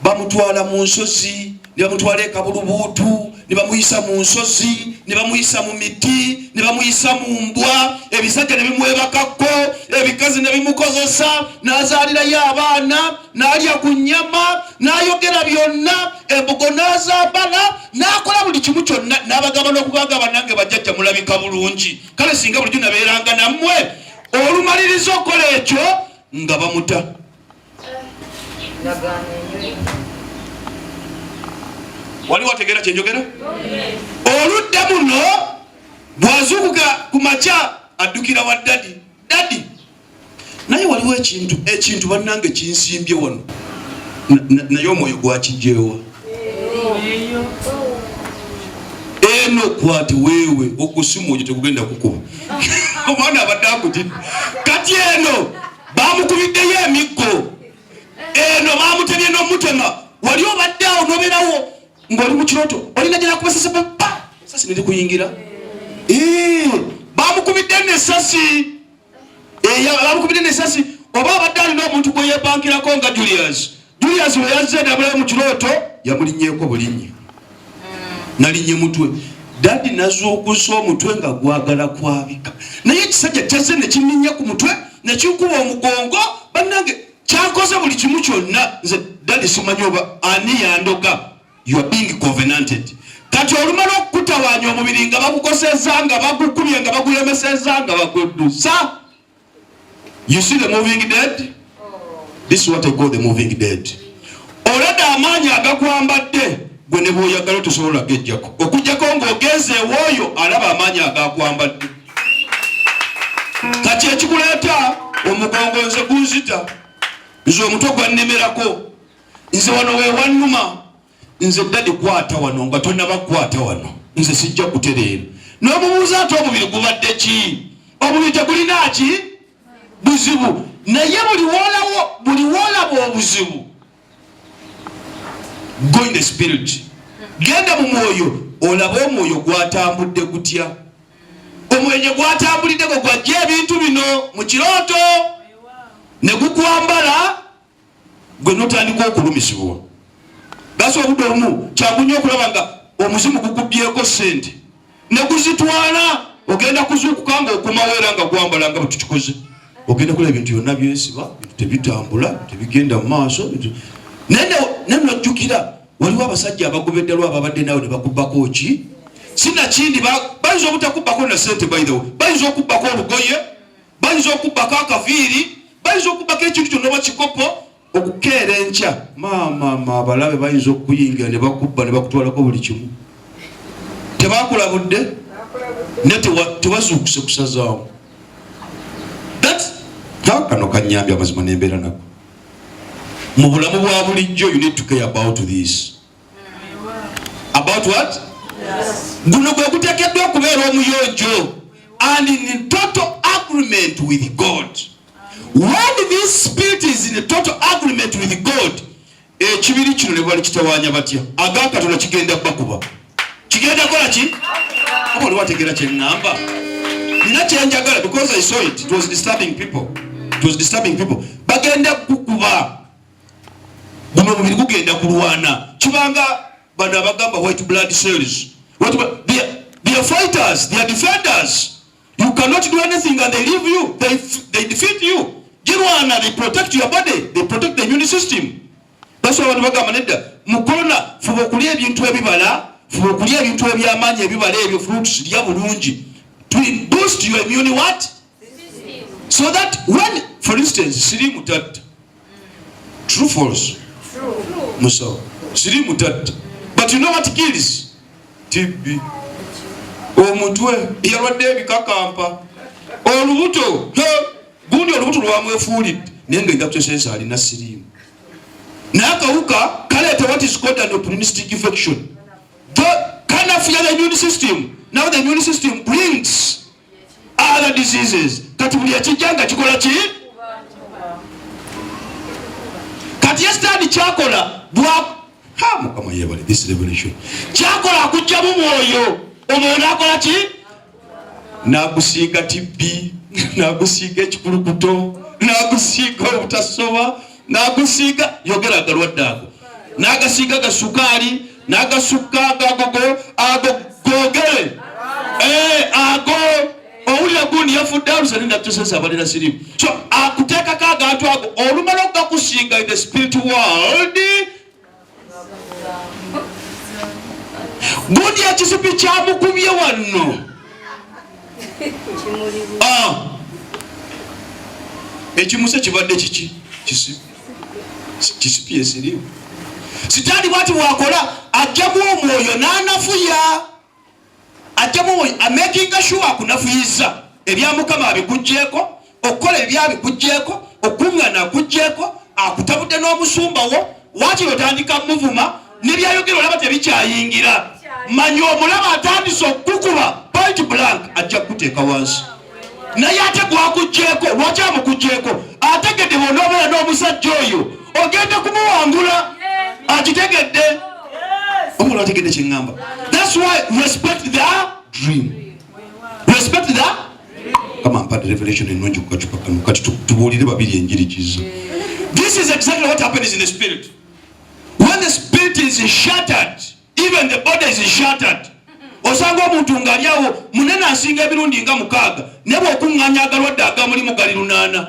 Bamutwala mu nsozi, ne bamutwala e Kabulubuutu, ne bamuyisa mu nsozi, ne bamuyisa mu miti, ne bamuyisa mu mbwa, ebisajja ne bimwebakako, ebikazi ne bimukozesa, n'azaalirayo abaana, n'alya ku nnyama, n'ayogera byonna, embogo n'azaabala, n'akola buli kimu kyonna, n'abagamba n'okubagamba nange bajjajja mulabika bulungi. Kale singa bulijjo nabeeranga nammwe, olumaliriza okukola ekyo nga bamuta. Wali wategeera kye njogera? Oludda muno bwazuukuka ku makya addukira wa dadi. Naye waliwo ekintu bannange kinsimbye wano. Naye omwoyo gwakijjeewa. Eno kwati weewe okusimu oyo tekugenda kukuba. Omwana abadde akutidde. Kati eno baamukubiddeyo emiggo. Eno baamutebye n'omutema. Wali obadde awo n'obeerawo ng'oli mu kirooto. Olina gyera kuba sasa pa! Sasi niri kuyingira. Baamukubidde n'essasi. Baamukubidde n'essasi. Oba abadde alina omuntu gwe yeebankirako nga Julius. Julius we yazze n'abulayo mu kirooto yamulinnyeeko bulinnya. Nalinnye mutwe. Dadi nazuukusa omutwe nga gwagala kwabika. Naye ekisajja kyazze ne kiminnya ku mutwe ne kikuba omugongo. Bannange kyakoze buli kimu kyonna. Nze dadi simanyi oba ani yandoga. You are being covenanted. Kati olumala okutawaanya omubiri nga bagukosezza nga bagukubye nga bagulemesezza nga baguddusa. You see the moving dead? This is what I call the moving dead. Olada amaanyi agakwambadde gwe ne bw'oyagala tosobola gejjako. Okujjako ng'ogenze ewooyo alaba amaanyi agakwambadde. Kati ekikuleeta omugongo nze gunzita. Nze omutwe gwannemerako. Nze wano weewannuma. Nze dadi kwata wano nga tonnaba kukwata wano. Nze sijja kutereera. N'omubuuza ate omubiri gubadde ki? Omubiri tegulina ki? Buzibu. Naye buli woolaba obuzibu. Go in the spirit. Genda mu mwoyo. Olaba omwoyo gwatambudde gutya. Omwoyo gwatambulidde gwe gwajja ebintu bino mu kirooto. Ne gukwambala gwe n'otandika okulumisibwa. Gasi obudde omu kyangu nnyo okulaba nga omuzimu gukubyeko ssente. Ne guzitwala ogenda kuzuukuka nga okomawo era nga gwambala nga bwe tukikoze. Ogenda kulaba ebintu byonna byesiba, ebintu tebitambula, tebigenda mu maaso. Naye nojjukira waliwo abasajja abagobedde lwabo abadde naawe ne bakubbako ki? Sinakindi bayinza obutakubbako na ssente by the way. Bayinza okubbako olugoye, bayinza okubbako akaviiri, bayinza okubbako ekintu kyonna oba kikopo. Okukeera enkya maama abalabe bayinza okuyingira ne bakubba ne bakutwalako buli kimu. Tebakulabudde ne tewazuukuse kusazaawo. Kano kanyambye amazima n'embeera nako. Mu bulamu bwa bulijjo you need to care about this. About what? Guno gwe guteekeddwa okubeera omuyonjo and in total agreement with God. When this spirit is in total agreement with God, ekibiri kino ne bali kitawaanya batya? Agakatonda kigenda bakuba. Kigenda kola ki? Oba oli wategeera kye nnamba? Nina kye njagala because I saw it. It was disturbing people. It was disturbing people. Bagenda kukuba. Guno mubiri gugenda kulwana. Kibanga bano abagamba white blood cells. They are fighters. They are defenders. You cannot do anything and they leave you. They defeat you. Girwana, they protect your body. They protect the immune system. That's why abantu bagamba nedda. Mu corona fuba okulya ebintu ebibala. Fuba okulya ebintu eby'amaanyi ebibala ebyo fruits lya bulungi. To boost your immune what? System. So that when, for instance, siri mutatta. True false? True. Musa. Siri mutatta. But you know what kills? TB. Omutwe yalwadde ebikakampa. Olubuto. Gundi olubuto lwamwefuulidde. Naye nga engatusesa alina siriimu. N'akawuka kaleeta what is called an opportunistic infection. Kind of the immune system. Now the immune system brings other diseases. Kati buli ekijjanga kikola ki? Kati yesitani kyakola Mukama yebale this revelation. Kyakola akujja mu mwoyo. Omwoyo n'akola ki? N'agusiiga TB, n'agusiiga ekikulukuto, n'agusiiga obutasoba, n'agusiiga yogera agalwadde ago. N'agasiiga gasukaali, n'agasukka ago gogere ago owulira gundi yafudde alusani natusesa abalira sirimu. So akuteekako agantu ago olumala okugakusinga in the spirit world gundi ekisipi kyamukubye wanno ekimuse kibadde kiki kisipi esirimu. Sitaani bwati wakola ajjamu omwoyo n'anafuya ajjamu omwoyo amakinga sure akunafuyiza ebya Mukama abikugjeeko okukola ebyabikugjeeko okuŋŋana akugjeeko akutabudde n'omusumba wo waakiri otandika muvuma n'ebyayogera olaba tebikyayingira manya omulaba atandise okukukuba point blank ajja kukuteeka wansi naye ate gwakugjeeko lwaki amukugjeeko ategedde bw'onoobeera n'omusajja oyo ogenda kumuwangula agitegedde omuntu ategedde kyeŋŋamba. That's why respect the dream. Respect the kama mpate revelation ennungi kukacupa kano kati tubuulire babiri enjiri kiza. This is exactly what happens in the spirit. When the spirit is shattered, even the body is shattered. Osanga omuntu ngali awo munene asinga ebirundi nga 6 ne bw'okuŋŋanya agalwadde agamulimu gali 8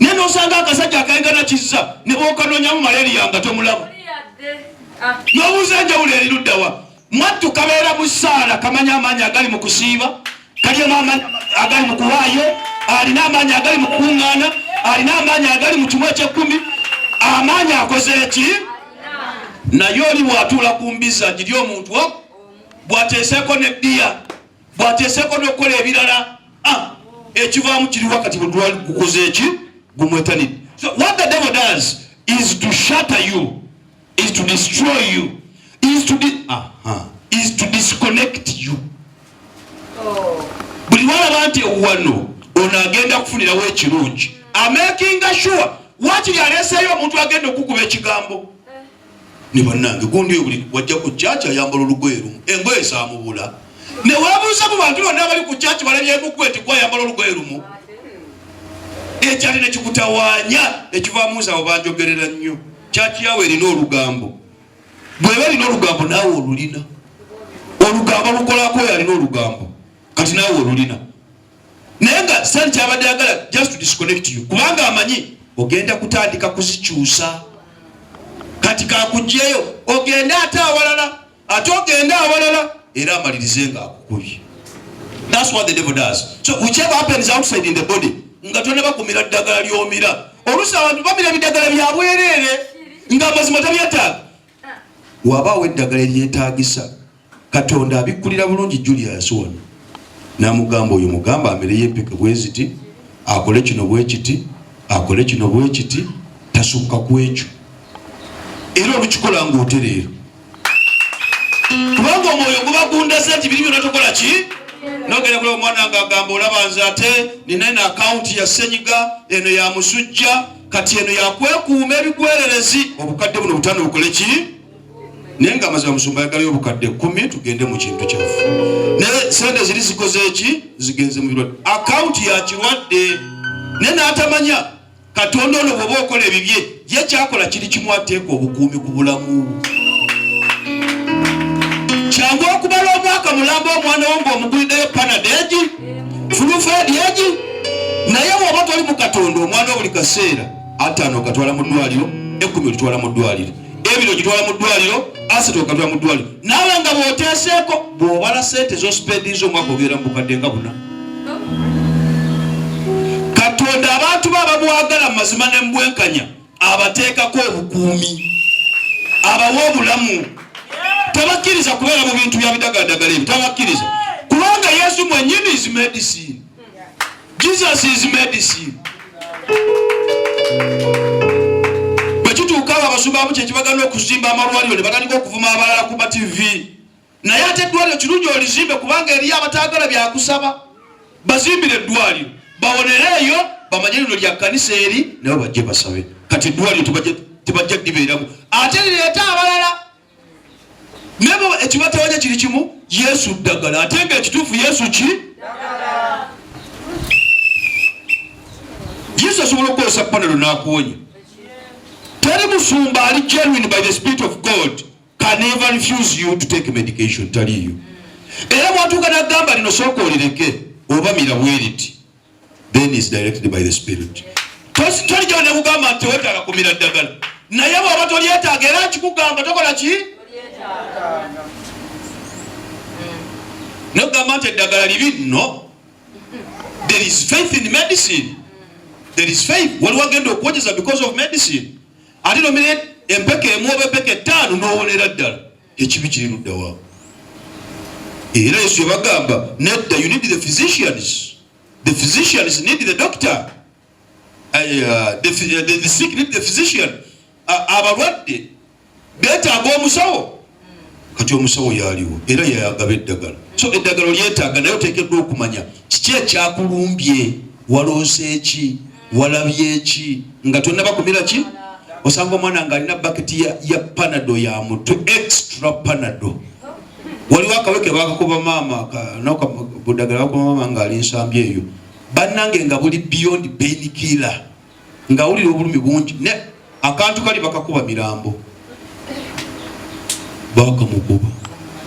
nene osanga akasajja akayingana kizza ne bw'okanonyamu malaria nga tomulaba n'obuuza enjawulo eriruddawa. Mwattu kabeera mu ssaala kamanya amaanyi agali mu kusiiba kalina amaanyi agali mu kuwaayo alina amaanyi agali mu kukuŋŋaana alina amaanyi agali mu kimu eky'ekkumi amaanyi akoze eki naye oli bw'atuula ku mbiza giri omuntu bw'ateeseeko ne bbiya bw'ateeseeko n'okukola ebirala ekivaamu kiri wakati gukoze eki gumwetanidde. So what the devil does is to shatter you, is to destroy you, is to disconnect you. Buli walaba nti wano ono agenda kufunirawo ekirungi amakinga sure wakiri aleeseeyo omuntu agenda okukuba ekigambo ne bannange gundi buli wajja ku kyaki ayambala olugoye lumu engoye esaamubula ne weebuuza mu bantu bonna abali ku kyaki balabyemuku eti gwayambala olugoye lumu ekyali ne kikutawaanya ekivaamu nsawo banjogerera nnyo kyaki yawe erina olugambo bweba erina olugambo naawe olulina olugambo lukolako oyo alina olugambo kati naawe olulina naye nga sani kyabadde yagala just to disconnect you kubanga amanyi ogenda kutandika kuzikyusa kati kakugjeyo ogende ate awalala ate ogende awalala era amalirize nga akukubye. That's what the devil does. So whichever happens outside in the body nga tone bakumira ddagala lyomira oluusi abantu bamira ebiddagala byabwereere nga amazima tabyetaaga wabaawo eddagala eryetaagisa Katonda abikkulira bulungi Julius wano n'amugamba oyo mugamba amereyo empeke bwe ziti akole kino bwe kiti akole kino bwe kiti tasukka ku ekyo era olukikola ng'otereero kubanga omwoyo gubagunda senti biri byonna tokola ki nogenda kula omwana ng'agamba olaba nze ate nina eno akawunti ya senyiga eno ya musujja kati eno yakwekuuma ebigwererezi obukadde buno butano bukole ki naye nga amazima musumba yagalayo obukadde 10 tugende mu kintu kyaffe naye sente ziri zikoze eki zigenze mu birwadde akawunti ya kirwadde naye n'atamanya Katonda ono bw'oba okola ebibye ye kyakola kiri kimu ateeka obukuumi ku bulamu kyangu okubala omwaka mulamba omwana wo ng'omuguliddeyo panadeegi fulufeedyegi naye bw'oba toli mu Katonda omwana buli kaseera 5 okatwala mu ddwaliro 10 olitwala mu ddwaliro 2 ogitwala mu ddwaliro 3 okatwala mu ddwaliro naawe nga bw'oteeseeko bw'obala sente z'osipendinza omwaka obeera mu bukadde nga 4. Katonda abantu babamwagala mazima n'embwenkanya abateekako obukuumi abawa obulamu tabakkiriza kubeera mu bintu bya bidagaladagala ebyo tabakkiriza kubanga Yesu mwennyini is medicine. Jesus is medicine. Bwekituuka abo abasumbamu kyekibagana okuzimba amalwaliro ne batandika okuvuma abalala ku TV naye ate eddwaliro kirungi olizimbe kubanga eriyo abataagala byakusaba bazimbire eddwaliro bawonereeyo bamanye lino lya kkanisa eri nabo bajje basabe kati eddwaliro tebajja dibeeramu ate lireeta abalala nebo ekibatawanya kiri kimu Yesu ddagala ate nga ekituufu Yesu ki ddagala. Yesu asobola okukozesa panelo n'akuwonya teri musumba ali genuine by the Spirit of God can never refuse you to take medication. Tali you. Era mwatuka na gamba lino soko olireke oba mira bweriti. Then is directed by the Spirit. Toli jone kugamba nti wetala kumira ddagala. Naye bw'oba tolyetaaga era kikugamba tokola ki? No gamba nti eddagala libi no. There is faith in medicine. There is faith. Waliwo agenda okuwonyeza because of medicine. Ate nomire empeke emu oba empeke ttaano n'owonera ddala. Ekibi kiri ludda waawo. Era Yesu yabagamba nedda, you need the physicians. The physicians need the doctor. The sick need the physician. Abalwadde beetaaga omusawo. Kati omusawo yaaliwo era yayagaba eddagala. So eddagala olyetaaga naye oteekeddwa okumanya kiki ekyakulumbye, waloose eki, walabye eki, nga tonnaba kumira ki? Osanga omwana ng'alina baketi ya panado ya mutwe, extra panado. Waliwo akaweke bakakuba maama buddagala bakuba maama ng'ali nsambye eyo. Bannange nga buli beyond painkiller. Nga wulira obulumi bungi. Ne akantu kali bakakuba mirambo. Bakamukuba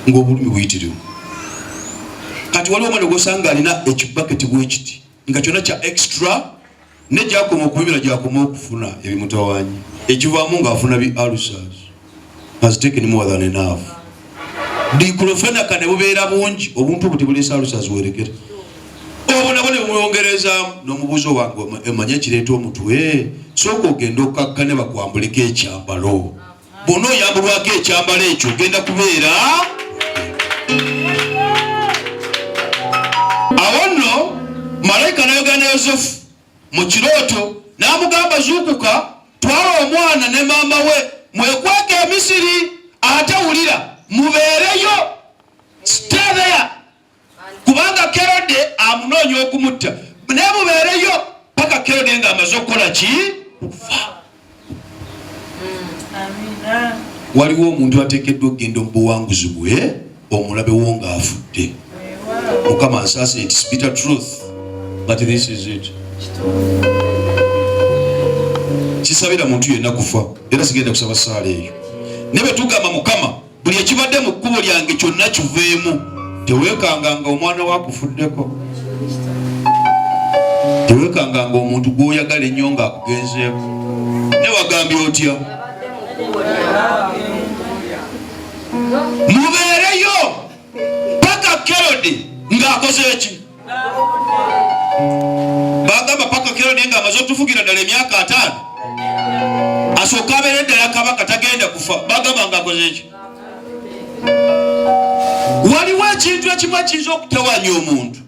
ng'obulumi buyitirivu. Kati waliwo omwana gw'osanga alina ekibaketi bwekiti nga kyonna kya extra ne gyakoma okubibira gyakoma okufuna ebimutawaanyi. Ekivaamu ng'afuna bi ulcers. Has taken more than enough. Diclofenac ne bubeera bungi obuntu obuti buleesa ulcers werekera. Obona ne bumwongereza n'omubuuzo wange emanye ekireeta omutwe. Sooka ogenda okakkane bakwambuleko ekyambalo. Bw'ona oyambulwako ekyambalo ekyo ogenda kubeera. Awo nno malayika n'ayogera ne Yosefu mu kirooto n'amugamba zuukuka, twala omwana ne maama we mwekweke e Misiri, ate wulira mubeereyo, stay there, kubanga Kerode amunoonya okumutta. Naye mubeereyo paka Kerode ng'amaze okukola ki? Kufa. Waliwo omuntu ateekeddwa okugenda mu buwanguzi bwe omulabe wo ng'afudde. Mukama ansase, it's bitter truth, but this is it. Kisabira muntu yenna kufa era sigenda kusaba saala eyo. Ne bwe tugamba Mukama buli ekibadde mu kkubo lyange kyonna kiveemu, teweekanganga omwana waakufuddeko. Teweekanganga omuntu gw'oyagala ennyo ng'akugenzeeko. Ne wagambye otya? Mubeereyo paka Kerode ng'akoze eki? Bagamba paka Kerode ng'amaze otufugira ddala emyaka 5. Asooka abeere ddala kabaka tagenda kufa. Bagamba ng'akoze eki? Waliwo ekintu ekimu ekiyinza okutawanya omuntu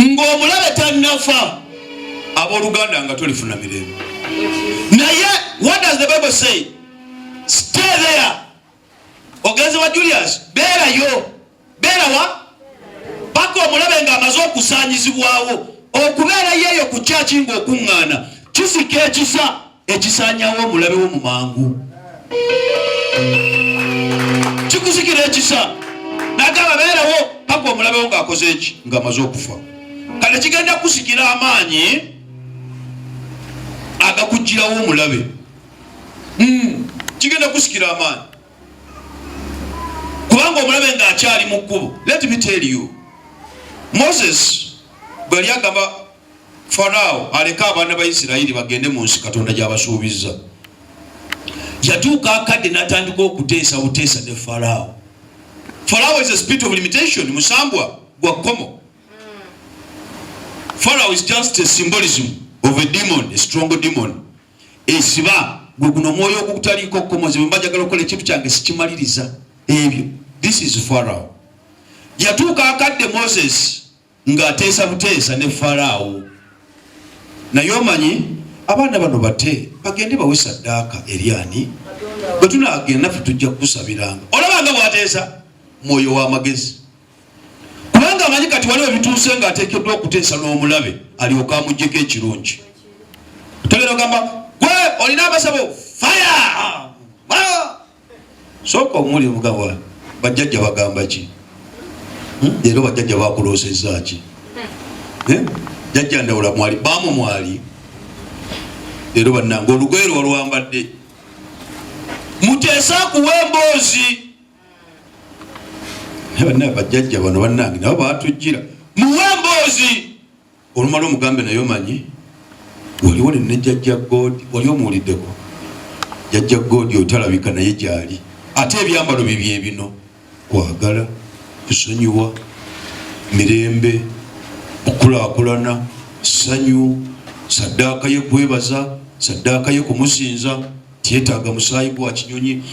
ng'omulabe tannafa. Abooluganda nga tolifuna mirembe. Naye what does the Bible say? Stay there. Ogenze wa Julius, beerayo. Beera wa? Paka omulabe ng'amaze okusaanyizibwawo. Okubeerayo eyo ku kyaki ng'okuŋŋaana kisika ekisa ekisaanyawo omulabe wo mu mangu. Kikusikira ekisa. N'agamba beerawo paka omulabe wo ng'akoze eki? Ng'amaze okufa. Kale kigenda kusikira amaanyi agakugirawo omulabe. Kigenda kusikira amaanyi kubanga omulabe ng'akyali mu kkubo. Let me tell you, Moses bwe yali agamba Farao aleke abaana ba Isirayiri bagende mu nsi Katonda gy'abasuubizza, yatuuka akadde n'atandika okuteesa buteesa ne Farao. Farao is a spirit of limitation. Musambwa gwa kkomo. Farao is just a symbolism of a demon, a strong demon. Esiba gwe guno omwoyo ogutaliiko kkomozebwa mbajagala okukola ekintu kyange sikimaliriza ebyo. This is Farao. Yatuuka akadde Moses ng'ateesa buteesa ne Farao. Naye omanyi abaana bano bate bagende bawe saddaaka eri ani? Bwe tunaagenda ffe tujja kukusabiranga. Olabanga bw'ateesa mwoyo w'amagezi. Kubanga amanyi kati waliwo ebituuse ng'ateekeddwa okuteesa n'omulabe alyoka amuggyeko ekirungi. Togenda ogamba gwe olina amasabo fire. Sooka omuli omugabo bajjajja bagamba ki? Leero bajjajja bakuloosezza ki? Jjajja Ndawula mwali baamu mwali. Leero bannange olugoye lwo lwambadde Muteesa kuwa emboozi. Bana bajjajja bano bannange nabo baatujjira. Muwe emboozi. Olumala omugambe naye omanyi waliwo ne jjajja God wali omuwuliddeko. Jjajja God otalabika naye gyali. Ate ebyambalo bibye bino kwagala, kusonyiwa, mirembe, okulaakulana, ssanyu, saddaaka ye kwebaza, saddaaka ye kumusinza, tyetaaga musaayi gwa kinyonyi.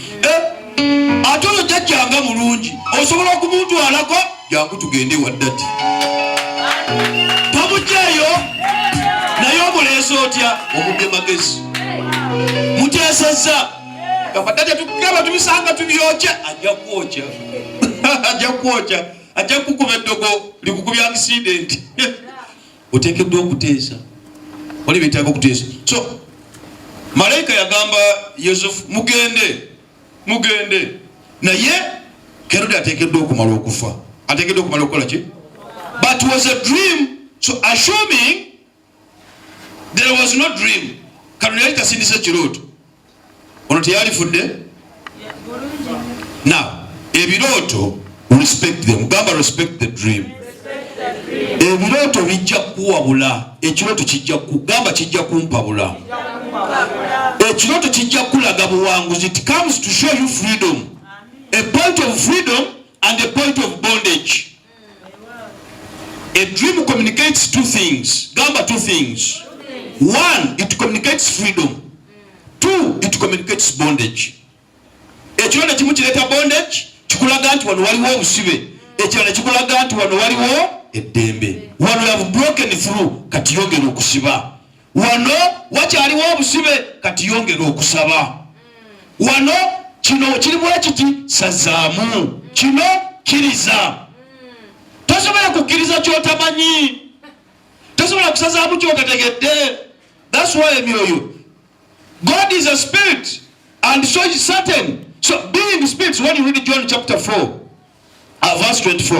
Ate oyo jjajjanga mulungi osobola okumutwalako jangu tugende waddati. Tomugyeyo naye omuleese otya omudde magezi. Muteesezza kabaddati tukaba tubisanga tubyokya ajja kwokya. Ajja kwokya. Ajja kukuba eddogo likukubya accident. Oteekeddwa okuteesa. Wali bitaaga okuteesa. So malayika yagamba Yosefu mugende. Naye Herode ateekeddwa okumala okufa. Ateekeddwa okumala okukola ki? But was a dream. So assuming there was no dream. Kano yali tasindise kirooto. Ono teyalifudde? Now, ebirooto respect them. Gamba respect the dream. Ebirooto bijja kuwabula. Ekirooto kijja kugamba kijja kumpabula. Ekirooto kijja kulaga buwanguzi. It comes to show you freedom. A point of freedom and a point of bondage. A dream communicates two things. Gamba two things. One, it communicates freedom. Two, it communicates bondage. Ekirooto kimu kireeta bondage, kikulaga nti wano waliwo obusibe. Ekirala kikulaga nti wano waliwo eddembe. Wano have broken through, kati yongera okusiba. Wano wakyaliwo obusibe, kati yongera okusaba. Wano kino kirimu ekiti sazaamu. Kino kiriza. Tosobola kukkiriza kyotamanyi. Tosobola kusazaamu kyotategedde. That's why emyoyo. God is a spirit, and so is Satan. So being spirits, when you read John chapter 4, verse 24,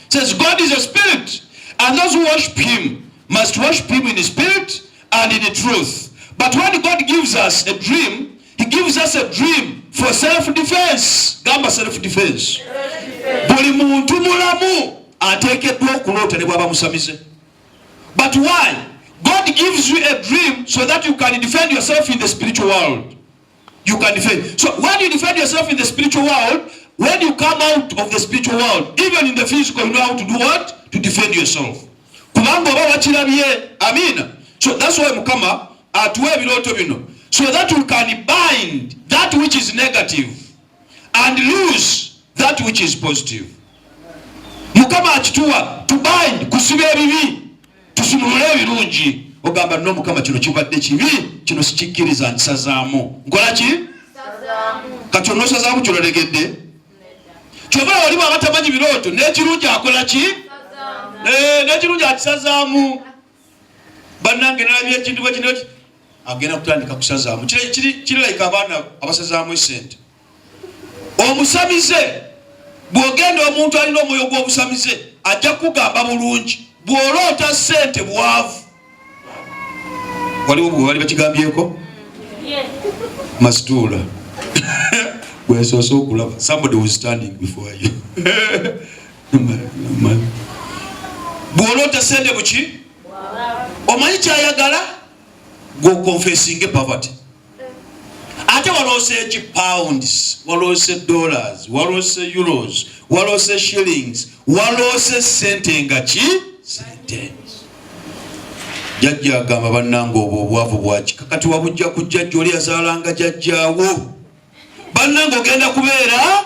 it says God is a spirit, and those who worship him must worship him in the spirit and in the truth. But when God gives us a dream, he gives us a dream for self-defense. Gamba self-defense. Buli muntu mulamu ateekeddwa okuloota ne bw'aba musamize. But why? God gives you a dream so that you can defend yourself in the spiritual world. You can defend. So when you defend yourself in the spiritual world, when you come out of the spiritual world, even in the physical, you know how to do what? To defend yourself. Kubanga oba wakirabye. Amen. So that's why Mukama atuwa ebirooto bino. So that you can bind that which is negative and lose that which is positive. Mukama akituwa to bind kusiba ebibi. Tusumulule ebirungi. Ogamba no Mukama kino kibadde kibi, kino sikikkiriza nsazaamu. Nkola ki? Sazaamu. Kati onosazaamu kirolegedde. Kyova wali bw'abatamanyi birooto n'ekirungi akola ki? Sazaamu. N'ekirungi akisazaamu. Bannange nalabye ekintu bwe kino agenda kutandika kusazaamu. Kiri like abaana abasazaamu esente. Omusamize bw'ogenda omuntu alina omwoyo gw'obusamize ajja kugamba bulungi. Bw'oloota ssente bwavu. Waliwo bwe bali bakigambyeko? Masituula. Weesoose okulaba. Somebody was standing before you. Bw'oloota ssente buki? Omanyi kyayagala? Gw'okonfesinge poverty. Ate waloose eki pounds, waloose dollars, waloose euros, waloose shillings, waloose ssente nga ki? Sente. Jajja agamba bannange obwo obwavu bwaki kakati wabujja ku jjajja oli yazaalanga jjajjaawo. Bannange ogenda kubeera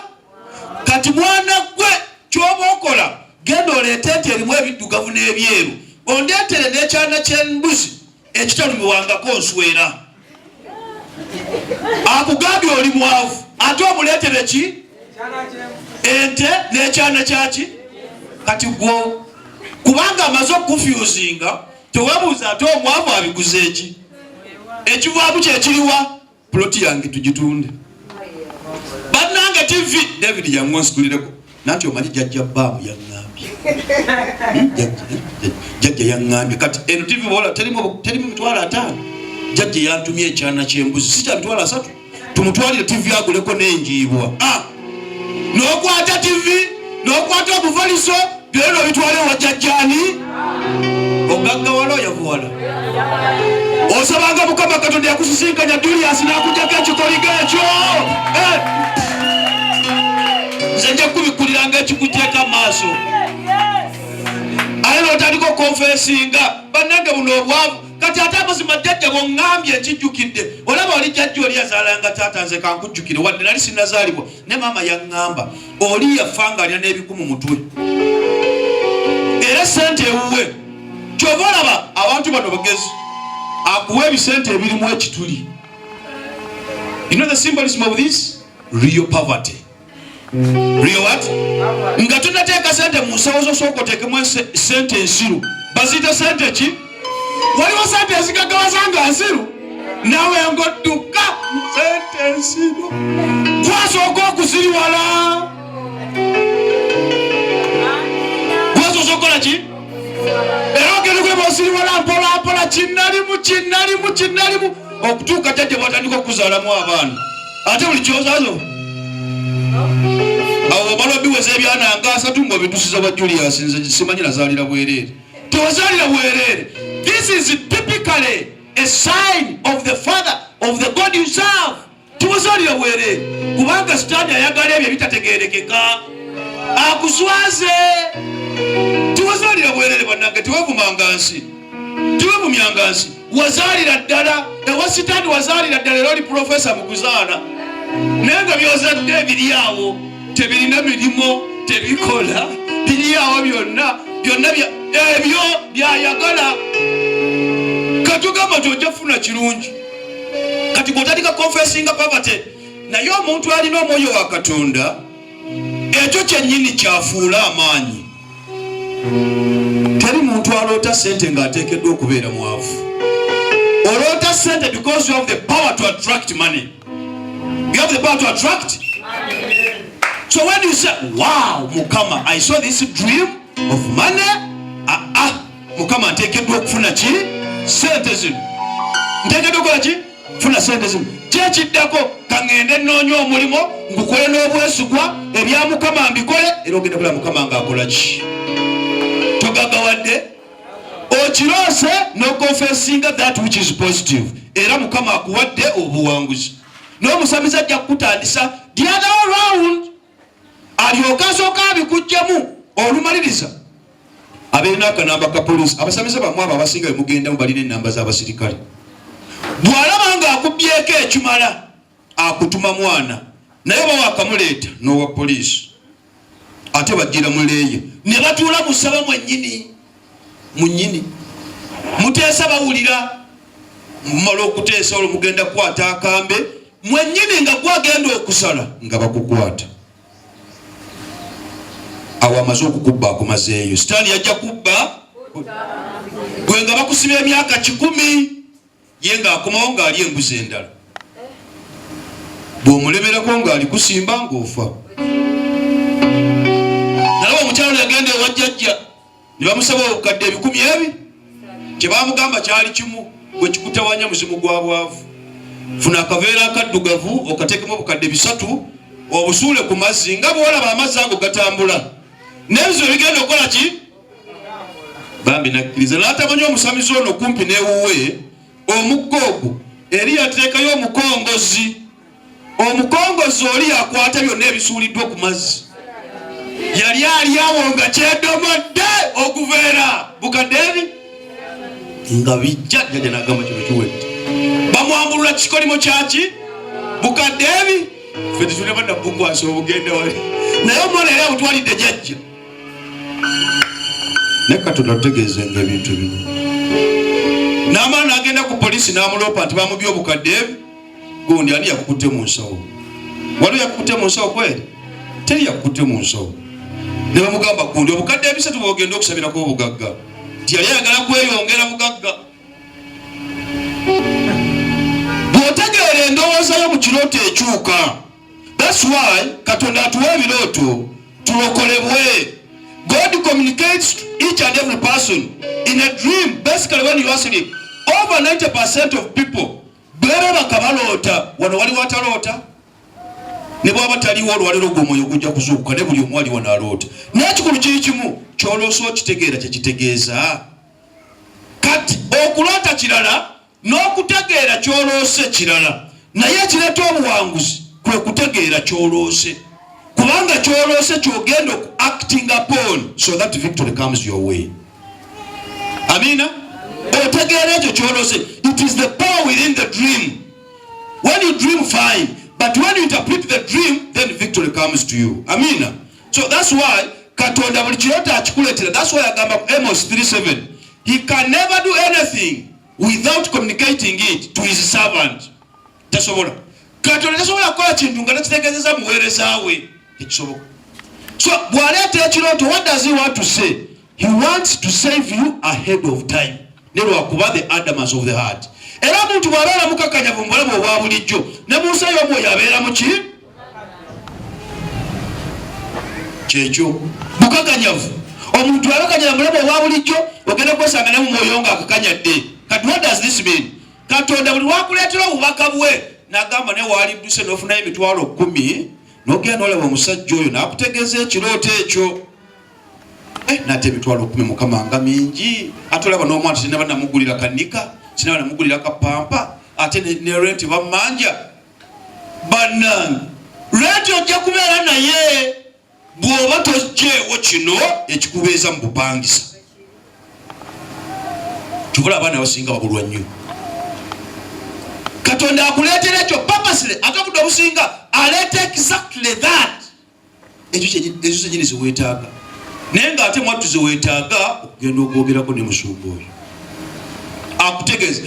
kati mwana gwe ky'oba okola genda oleete ente erimu ebiddugavu n'ebyeru ondeetere n'ekyana ky'embuzi ekitalumiwangako nswera. Akugambye oli mwavu ate omuleetere ki? Ente n'ekyana kyaki? Kati gwo kubanga amaze okukufuuzinga tewebuuza ate omwavu abiguze eki? Ekivaamu kyekiriwa? Ploti yange tugitunde. Bannange TV David yangonsikulireko nanti omanyi jjajja bbaamu yaŋŋambye. Jjajja yaŋŋambye kati eno TV bola terimu mitwalo 5. Jjajja yantumye ekyana ky'embuzi si kya mitwalo 3. tumutwalire TV aguleko n'enjiibwa. N'okwata TV n'okwata obuvaliso byonna bitwale wajjajjaani ogaggawala oyavuwala. Osabanga Mukama Katonda yakusisinkanya Julius n'akujjako ekikoligo ekyo. Nze nja kubikuliranga ekikuteeka maaso. Aye n'otandika okonfesinga bannange buno obwavu. Kati ate amazima jjajja bw'oŋŋambye ekijjukidde. Olaba oli jjajja oli yazaalanga taata nze kankujjukire wadde nali sinnazaalibwa ne maama yaŋŋamba oli yafa ng'alina n'ebiku mu mutwe. Era sente ewuwe. Kyova olaba abantu bano bagezi. Akuwa ebisente ebirimu ekituli. You know the symbolism of this? Real poverty. Real what? Nga tunateeka sente mu nsawo zo sooka oteekemu sente ensiru. Baziyita sente ki? Waliwo sente ezigaggawaza nga nsiru? Nawe ng'odduka sente ensiru. Gwasooka okuziriwala. Gwasooka okukola ki? Era ogenda okulaba osiriwala mpola mpola kinnalimu okutuuka jjajja bw'atandika okuzaalamu abaana. Ate buli kyozaazo awo omala obiweza ebyana nga 3 ng'obitusiza bwa Julius. Nze simanyi nazaalira bwereere. Tewazaalira bwereere. This is typically a sign of the Father of the God you serve. Tewazaalira bwereere kubanga sitaani ayagala ebyo ebitategeerekeka akuswaze. Tewazaalira bwereere bannange, tewevumanga nsi, tewevumyanga nsi. Wazaalira ddala ewa sitaani, wazaalira ddala era oli profesa mu kuzaala. Naye nga byozadde biri awo tebirina mirimo tebikola, biri awo byonna ebyo byayagala. Katugamba tojja kufuna kirungi. Kati bw'otandika confessinga poverty, naye omuntu alina omwoyo wa Katonda ekyo kyennyini kyafuula amaanyi. Teri muntu aloota sente ng'ateekeddwa okubeera mwavu. Oloota sente because you have the power to attract money. You have the power to attract money. So when you say, wow, Mukama, I saw this dream of money. Mukama nteekeddwa okufuna ki? Sente zino. Nteekeddwa okukola ki? Funa sente zino. Kyekiddako kaŋŋende nnoonye omulimu ngukole n'obwesigwa ebya Mukama mbikole era ogenda kulaba Mukama ng'akola ki? Togaggawadde okiroose n'okonfesinga that which is positive era Mukama akuwadde obuwanguzi. N'omusamiza ajja kukutandisa the other round alyoka asooka abikugjamu olumaliriza. Abeerina akanamba ka poliisi abasamiza bamwe abo abasinga bemugendamu balina ennamba z'abasirikale. Bw'alaba ng'akubyeko ekimala akutuma mwana naye oba wakamuleeta n'owa poliisi ate bajjira muleeye ne batuula musaba mwennyini muteesa bawulira mumala okuteesa olwo mugenda kukwata akambe mwennyini nga gwagenda okusala nga bakukwata. Awo amaze okukubba akumazeeyo. Sitaani yajja kubba gwe nga bakusiba emyaka 10 ye ng'akomawo ng'ali embuzi endala. Bw'omulemerako ng'ali kusimba ng'ofa. Nalaba omukyalo yagenda ewa jjajja ne bamusaba obukadde 200 kye baamugamba kyali kimu gwe kikutawanya muzimu gwa bwavu. Funa akaveera akaddugavu okateekemu obukadde 3 obusuule ku mazzi nga bw'olaba amazzi ago gatambula. N'ebizibu bigenda okukola ki? Bambi nakkiriza n'atamanya omusamizi ono kumpi n'ewuwe omuggo ogwo eri yateekayo omukongozi. Omukongozi oli yakwata byonna ebisuuliddwa ku mazzi. Yali ali awo nga kyedomodde okuveera bukadde ebi nga bijja jjajja n'agamba kino kiwedde. Bamwambulula kikolimo kyaki? Bukadde ebi ffe tetulina badda bukwasa obugenda wali. Naye omwana yali abutwalidde jjajja. Naye Katonda tutegeezenga ebintu bino. N'amala n'agenda ku poliisi n'amuloopa nti bamubye obukadde ebi. Gundi ani yakukutte mu nsawo? Waliwo yakukutte mu nsawo kweri? Teri yakukutte mu nsawo. Ne bamugamba gundi obukadde ebisatu bw'ogenda okusabirako obugagga. Nti yali ayagala kweyongera bugagga. Bw'otegeera endowooza yo mu kirooto ekyuka. That's why Katonda atuwa ebirooto tulokolebwe. God communicates to each and every person in a dream. Basically when you are asleep, over 90% of people bwebe bakabalota wano wali watalota ne bwaba taliwo olwaliro gw'omwoyo gujja kuzuukuka ne buli omu waliwo n'aloota naye kikulu kiri kimu kyoloosa okitegeera kyekitegeeza kati okuloota kirala n'okutegeera kyoloose kirala naye ekireeta obuwanguzi kwe kutegeera kyoloose kubanga kyoloose kyogenda oku acting upon so that victory comes your way. Amina. Otegeera ekyo kyoloose. It is the power within the dream. When you dream, fine, but when you interpret the dream, then victory comes to you. Amina. So that's why Katonda buli kirota akikuleetera. That's why agamba Amos 3:7 he can never do anything without communicating it to his servant. Tasobola. Katonda tasobola kukola kintu nga takitegeezezza muweereza we. Ekisoboka. So bw'aleeta ekirooto, what does he want to say? He wants to save you ahead of time. Nelwakuba the Adamers of the heart. Era omuntu bw'abeera mukakanyavu mu bulamu obwa bulijjo ne mu nsi y'omwoyo abeera mu ki? Kyekyo mukakanyavu. Omuntu abakanya mu bulamu obwa bulijjo ogenda kwesanga ne mu mwoyo nga akakanyadde. Kati what does this mean? Katonda buli wakuleetera obubaka bwe n'agamba ne waali dduse n'ofunayo emitwalo 10 n'ogenda olaba omusajja oyo n'akutegeeza ekirooto ekyo. Nate emitwalo 10 Mukama nga mingi. Ate olaba n'omwana sinaba namugulira kanika, sinaba namugulira kapampa, ate ne rent bamanja. Bannange rent ojja kubeera naye bw'oba tojjeewo kino ekikubeeza mu bupangisa. Tukola abaana abasinga babulwa nnyo. Katonda akuleetera ekyo purposely akakudde obusinga aleeta exactly that. Ekyo kyennyini ziweetaaga. Naye ng'ate mwattu ziweetaaga okugenda okwogerako ne musumba oyo akutegeeza.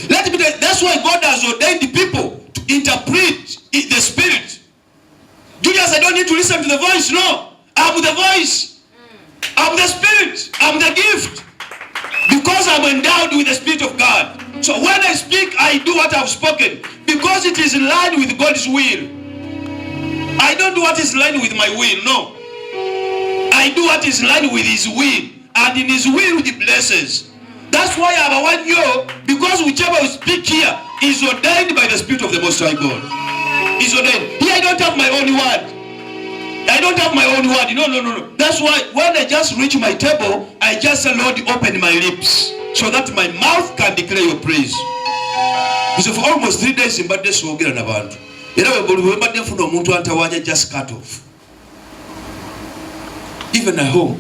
That's why God has ordained the people to interpret the spirit. Julius, I don't need to listen to the voice. No, I'm the voice. I'm the spirit. I'm the gift. Because I'm endowed with the Spirit of God. So when I speak, I do what I've spoken. Because it is in line with God's will. I don't do what is in line with my will. No. I do what is in line with His will. And in His will, He blesses. That's why I want you, because whichever we speak here is ordained by the Spirit of the Most High God. Is ordained. Here I don't have my own word. I don't have my own word. No. That's why when I just reach my table, I just say, Lord, open my lips so that my mouth can declare your praise. So for almost 3 days in bad days, we'll get an abantu. Just cut off. Even at home.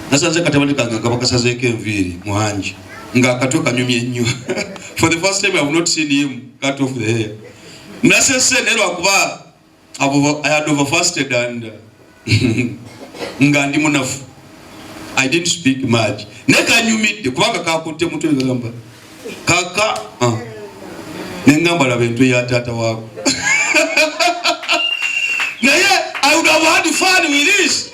For the first time I have not seen him cut off the hair. I had overfasted and I didn't speak much. Neka nyumidde kubanga kakutte mutwe ngamba kaka nengamba la bintu ya tata wako. Naye I would have had fun with this.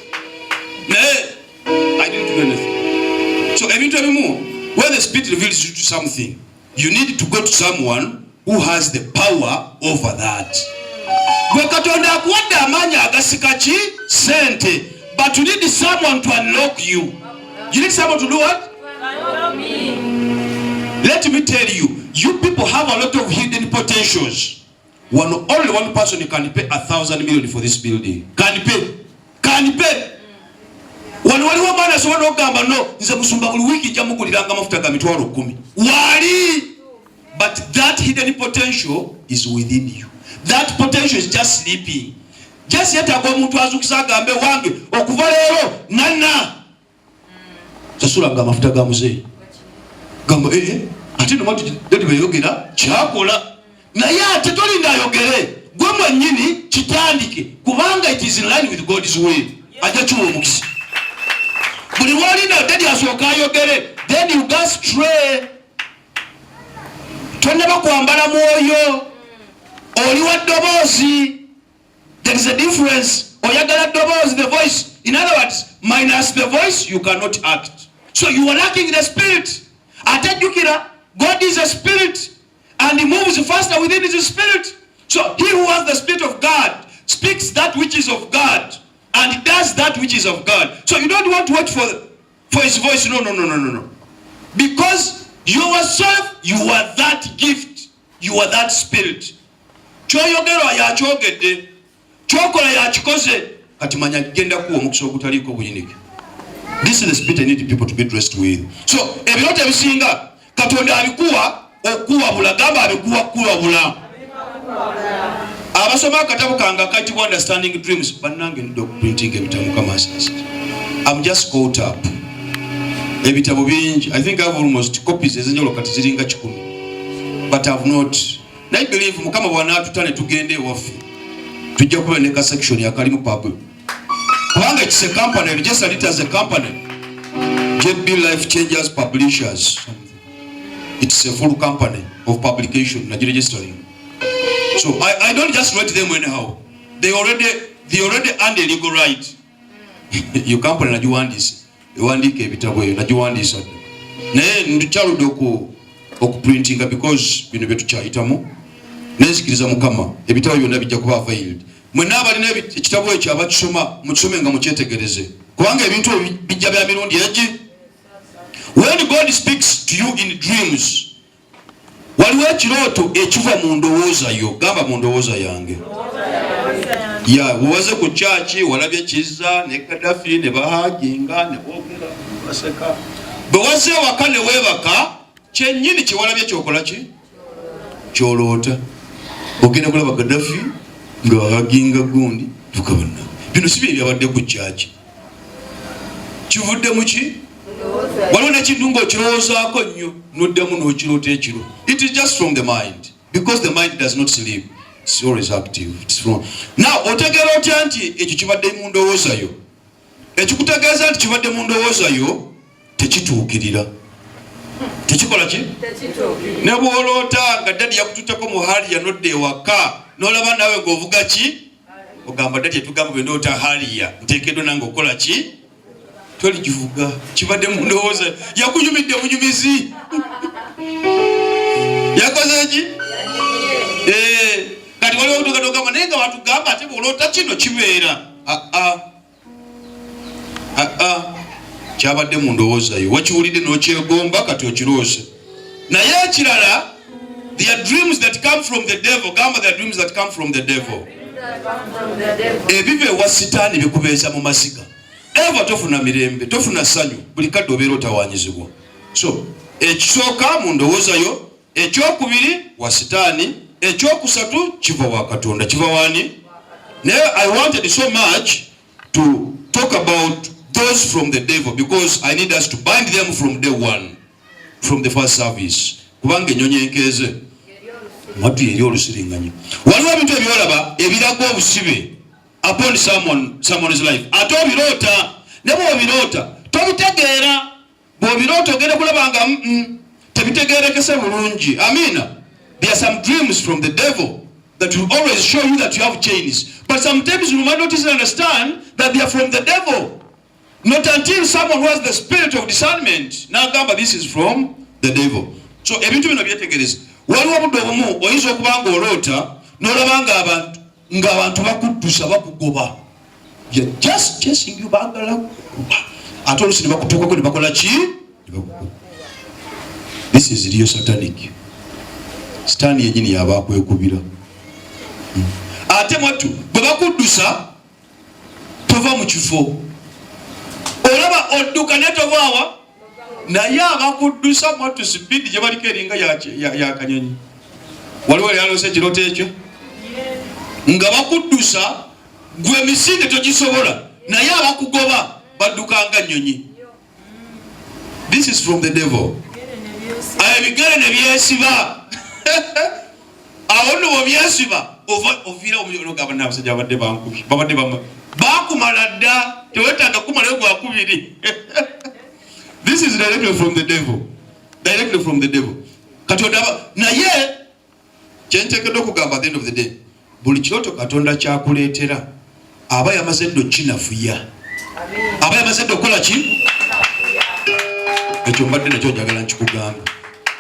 Naye I didn't do anything. So ebintu ebimu, when the Spirit reveals you to something, you need to go to someone who has the power over that. Katonda akuwadde amaanyi agasika ki sente, but you need someone to unlock you. You need someone to do what? Unlock me. Let me tell you, you people have a lot of hidden potentials. Only one person can pay 1,000 million for this building. Can pay. Waliwo mwana asobola okugamba no nze musumba buli wiki nja muguliranga amafuta ga mitwalo 10. Wali. But that hidden potential is within you. That potential is just sleeping. Just yet ago omuntu azukisa agambe wange okuva leero nana. Sasula nga amafuta ga muzeeyi. Gamba ate no matu dede bayogera kyakola. Naye ate tolinda ayogere. Gwe mwennyini kitandike kubanga it is in line with God's will. Ajja kiwa omukisa. Buli walinda dede asooka ayogere. Then you go stray. Tonnaba kwambala mwoyo. Oli wa ddoboozi. There is a difference. Oyagala ddoboozi, the voice. In other words, minus the voice, you cannot act. So you are lacking the spirit. Atajukira, God is a spirit. And He moves faster within His spirit. So he who has the Spirit of God speaks that which is of God. And does that which is of God. So you don't want to wait for His voice. No. Because yourself, you are that gift. you are that spirit. Kyoyogerwa yakyogedde, kyokola yakikoze, kati manya genda kuwa omukisa ogutaliiko buyinike. This is the spirit I need people to be dressed with. So ebirooto ebisinga Katonda abikuwa okuwabula, gamba abikuwa kuwabula. Abasoma akatabo kanga kayitibwa Understanding Dreams, bannange ndidde printing ebitabo kama asasi. I'm just caught up. Ebitabo bingi. I think I have almost copies ezenjolo kati ziringa 10. But I've not. I believe mukama bwana tutane tugende ewaffe. Tujja kuba ne ka section ya kalimu pub. Kubanga it's a company, registered it as a company. JB Life Changers Publishers. It's a full company of publication, not registering. So I don't just write them anyhow. They already earned a legal right. Your company najuwandisa. Ewandike ebitabo eyo najuwandisa. Naye ndikyaludde okuprintinga because bino byetukyayitamu. Nezikiriza mukama ebitabo byonna bijja kuba availed. Mwenna abalina ekitabo ekyo abakisoma mukisome nga mukyetegereze. Kubanga ebintu bijja bya mirundi egi. When God speaks to you in dreams, waliwo ekirooto ekiva mu ndowooza yo. Gamba mu ndowooza yange. Waze ku church walabye Kizza ne Gaddafi ne bahajinga ne boogera baseka. Bwewaze waka ne weebaka kyennyini kyewalabye kyokola ki? Kyoloota. Ogenda kulaba Gaddafi nga bahajinga gundi tukabona. Bino si bye byabadde ku church. Kivudde mu ki? Waliwo n'ekintu ng'okirowoozaako nnyo n'oddemu n'okiroota ekiro. It is just from the mind. Because the mind does not sleep. It's always active. It's from. Now, otegera otya nti ekyo kibadde mu ndowooza yo. Ekikutegeeza nti kibadde mu ndowooza yo tekituukirira. Tekikola ki? Tekituukirira. Ne bw'oloota nga dadi yakututtako mu hali yanodde ewaka n'olaba nawe ng'ovuga ki? Ogamba dadi yatugamba bwe ndoota haliya nteekeddwa nange okola ki? Toligivuga. Kibadde mu ndowooza. Yakunyumidde bunyumizi. Yakoze ki? Kati waliwo otugatogamba naye nga batugamba ate bw'oloota kino kibeera. Kyabadde mu ndowooza yo. Wakiwulidde n'okyegomba kati okiroose. Naye ekirala, there are dreams that come from the devil. Gamba there are dreams that come from the devil. Ebiva ewa Sitaani bikubeeza mu masiga. Eva tofuna mirembe, tofuna ssanyu, buli kadde obeera otawaanyizibwa. So, ekisooka mu ndowooza yo, ekyokubiri wa Sitaani, ekyokusatu kiva wa Katonda. Kiva wani? Now I wanted so much to talk about those from the devil because I need us to bind them from day one, from the first service. Kubanga ennyonyi enkeeze mwatu yeri olusiringanyi. Waliwo ebintu ebyolaba ebiraga obusibe upon someone's life. Ate obiroota, ne bw'obiroota tobitegeera. Bw'obiroota ogenda kulabanga tebitegeerekese bulungi. Amina. There are some dreams from the devil that will always show you that you have chains. But sometimes you might not even understand that they are from the devil. Not until someone who has the spirit of discernment. Now, Gamba, this is from the devil. So, ebintu bino byetegereza. Waliwo obudde obumu oyinza okuba ng'oloota n'olaba ng'abantu bakuddusa bakugoba. They're just chasing you baagala kukuba. Ate oluusi ne bakutuukako ne bakola ki? This is real satanic. Sitaani yennyini yaba akwekubira. Ate mwattu bwe bakuddusa tova mu kifo. Olaba odduka ne tovaawa naye abakuddusa mwattu sipiidi gye baliko eringa ya kanyonyi. Waliwo yaloose ekirooto ekyo nga bakuddusa gwe emisinde togisobola naye abakugoba badduka nga nnyonyi. This is from the devil. Ebigere ne byesiba. Awo nno bwebyesiba oviira omuyologaba n'abasajja babadde bankubi babadde bakumala dda tewetaaga kumalayo gwakubiri. This is directly from the devil. Directly from the devil. Katonda naye kyenteekeddwa okugamba at the end of the day buli kirooto Katonda kyakuleetera aba yamaze ddo kinafuya. Aba yamaze ddo okukola ki? Ekyo mbadde nakyo njagala nkikugamba.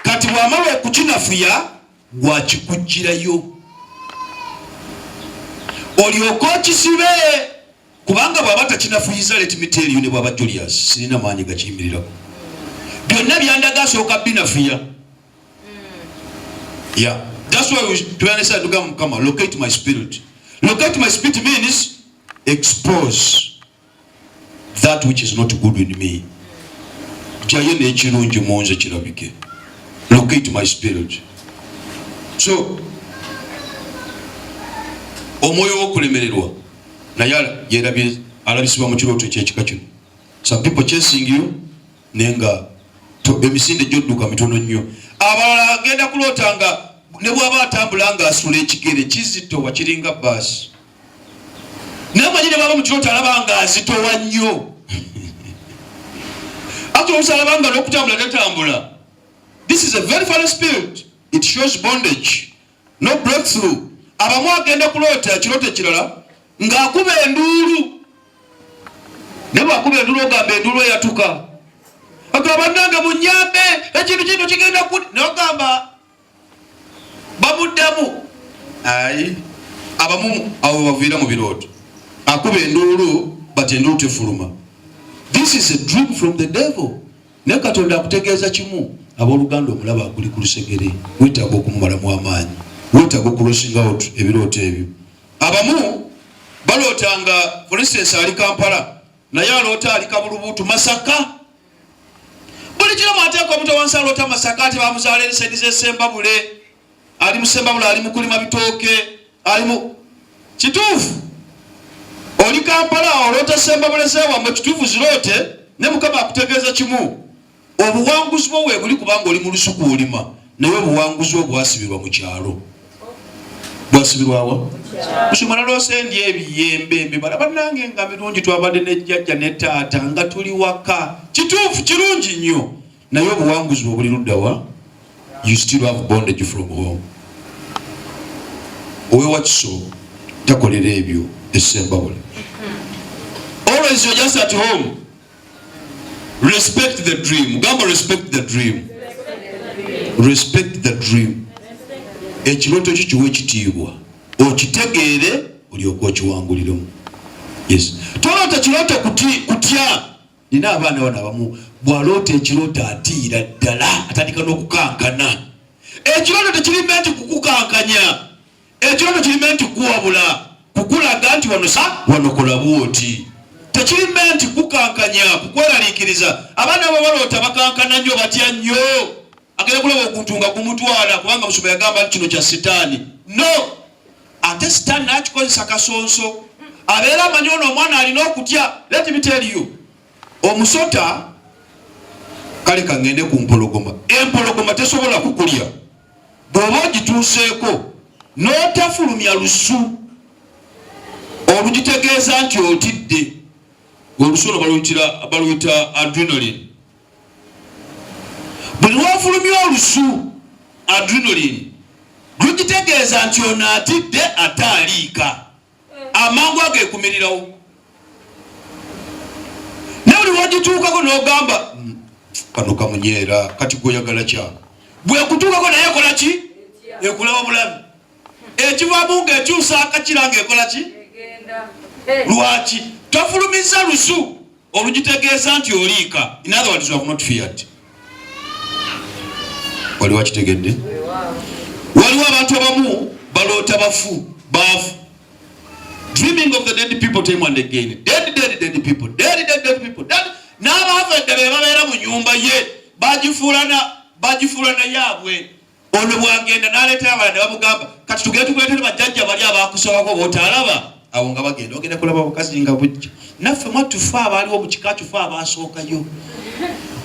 Kati bw'amala okukinafuya gwakikugirayo. Olyoka okisibe kubanga bw'aba takinafuyiza let me tell you ne bw'aba Julius sirina maanyi gakiyimirirako. Byonna byandaga asooka binafuya. Yeah. That's why we understand to come locate my spirit. Locate my spirit means expose that which is not good in me. Locate my spirit. So omwoyo wokulemererwa naye yerabye alabisibwa mu kirooto ekyekika kino. Some people chasing you nenga emisinde gyodduka mitono nnyo. Abalala agenda kulootanga ne bw'aba atambula nga asula ekigere kizitowa kiringa baasi. Naye manyi ne baba mu kirooto alaba nga azitowa nnyo. Ate omusalaba nga n'okutambula tatambula. This is a very foul spirit. It shows bondage. No breakthrough. Abamu agenda kuloota ekirooto ekirala ng'akuba enduulu. Ne bw'akuba enduulu ogamba enduulu eyatuka. Agamba nange munyambe ekintu kino kigenda kuli. N'ogamba bamuddamu. Ayi. Abamu awo baviira mu birooto. Akuba enduulu but enduulu tefuluma. This is a dream from the devil. Ne Katonda akutegeeza kimu. Abooluganda omulaba akuli ku lusegere. Weetaaga okumumalamu amaanyi. Weetaaga okulosinga out ebirooto ebyo. Abamu balootanga, for instance, ali Kampala naye aloota ali Kabulubuutu Masaka. Buli kiro mwateeka omuntu wansi aloota Masaka ate bamuzaala eri saidi z'Essembabule. Ali mu Ssembabule ali mu kulima bitooke. Ali mu kituufu. Oli Kampala oloota Ssembabule zeewammwe kituufu ziroote ne Mukama akutegeeza kimu. Obuwanguzi bwo weebuli kubanga oli mu lusuku olima naye obuwanguzi bwo bwasibirwa mu kyalo. Bwasibirwa wa? Musumana loosendi ebiyembe mbibala bannange nga birungi twabadde ne jjajja ne taata nga tuli waka. Kituufu kirungi nnyo naye obuwanguzi bwo buli ludda wa? You still have bondage from home. Owewa kiso takolera ebyo Essembabule. Always you're just at home. Respect the dream. Gamba respect the dream. Respect the dream. Ekirooto kikiwa ekitiibwa. Okitegeere olyoka okiwanguliramu. Yes. Toloota kirooto kutya. Nina abaana bano abamu bw'aloota ekirooto atiira ddala atandika n'okukankana. Ekirooto tekirime nti kukukankanya. Ekirooto kirime nti kuwabula. Kukulaga nti wano kola bw'oti. Tekirime nti kukankanya, kukweraliikiriza. Abaana abo baloota bakankana nnyo batya nnyo. Agenda kulaba okuntunga kumutwala kubanga Musumba yagamba nti kino kya Sitaani. No! Ate Sitaani n'akikozesa kasonso. Abeera amanyi ono omwana alina okutya. Let me tell you. Omusota kale kangende ku mpologoma. Empologoma tesobola kukulya. Bw'oba ogituuseeko n'otafulumya lusu. Olugitegeeza nti otidde. Olusu olwo baluyita adrenaline. Buli lwafulumya olusu adrenaline lugitegeeza nti ono atidde ataaliika. Amangu ageekumirirawo. Ne buli lwagituukako n'ogamba kano kamunyeera kati gw'oyagala kya. Bw'ekutuukako naye ekola ki? Ekulaba bulabi. Ekivaamu ng'ekyusa akakira ng'ekola ki? Lwaki? Tofulumiza lusu olugitegeeza nti oliika. In other words, you have not feared. Wali wakitegedde? Waliwo abantu abamu baloota baafu. Dreaming of the dead people time and again. Dead people. Dead people. N'abaafedde be babeera mu nnyumba ye bagifuulana yaabwe. Ono bw'agenda n'aleetera abalala ne bamugamba kati tugende tukuleetere bajjajja bali abaakusabako b'otaalaba. Awo nga bagenda ogenda kulaba obukazi nga bujja. Naffe mwatufa abaaliwo mu kika kifa abaasookayo.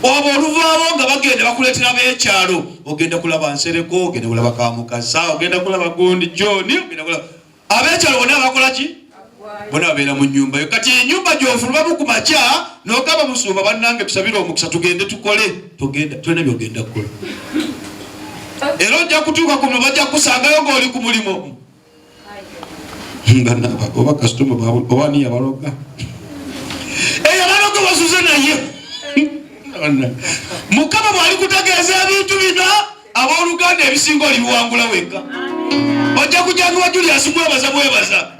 Oba oluvaawo nga bagenda bakuleetera b'ekyalo. Ogenda kulaba Nsereko, ogenda kulaba Kamukasa, ogenda kulaba Gundi John, ogenda kulaba ab'ekyalo bonna bakola ki? Bonna babeera mu nnyumba yo. Kati ennyumba gy'ofulumamu ku makya n'ogamba Musumba bannange tusabire omukisa tugende tukole. Tulina by'ogenda kukola. Era ojja kutuuka kuno bajja kusangayo ng'oli ku mulimo. Oba kasitoma oba ni abaloga. Abaloga basuze naye. Mukama bw'ali kutegeeza ebintu bino abooluganda ebisinga olibiwangula wekka. Ojja kujjanga wa Julius mwebaza.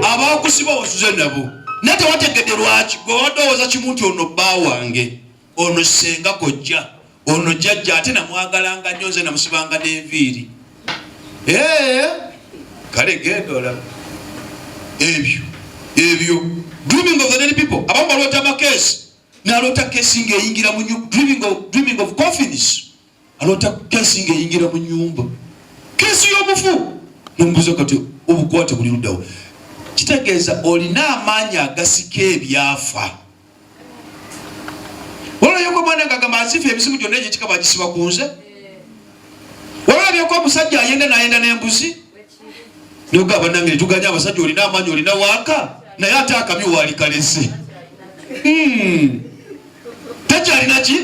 Abaakusiba basuze nabo. Nate wategedde lwaki gwe wadowooza kimu nti ono bba wange. Ono ssenga kojja. ono jjajja ate namwagalanga nnyo nze namusibanga n'enviiri. Kale genda olaba ebyo dreaming of the dead people. Abamu balota amakeesi n'alota keesi ng'eyingira mu nyumba. Dreaming of coffins. Alota keesi ng'eyingira mu nyumba. Keesi y'omufu. N'omubuuza kati obukwate buli luddawo. Kitegeeza olina amaanyi agasika ebyafa. Olabye mwana ng'agamba azifa emisimu gyonna egy'ekika bagisiba ku nze. Olabyeko omusajja ayenda n'ayenda n'embuzi. N'ogamba nange tuganya abasajja olina amaanyi olina waaka naye ate akamyu waalikalese. Tekyalina ki?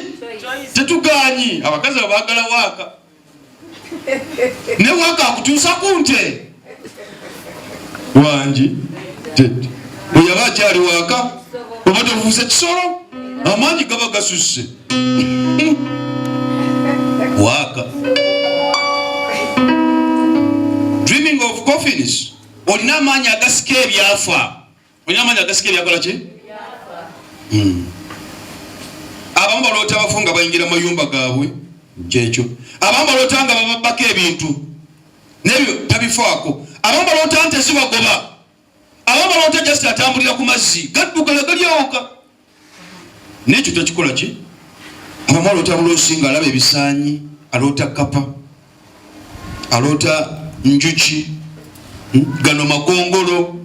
Tetuganyi abakazi abaagala waaka. Ne waaka akutuusa ku nte. Wangi tete bwe yaba akyali waaka oba tovuuse kisolo amaanyi gaba gasusse. Waaka. Dreaming of coffins. Olina amaanyi agasika ebyafa. Olina amaanyi agasika ebyakola ki? Abamu balota abafu nga bayingira mu mayumba gaabwe. Kyekyo. Abamu balota nga bababbako ebintu nebyo tabifaako. Abamu balota nti zibagoba. Abamu balota just atambulira ku mazzi gaddugala galyoka. N'ekyo tekikola ki? Abamu balota buloosi nga alaba ebisaanyi, alota kapa, alota njuki, gano magongolo.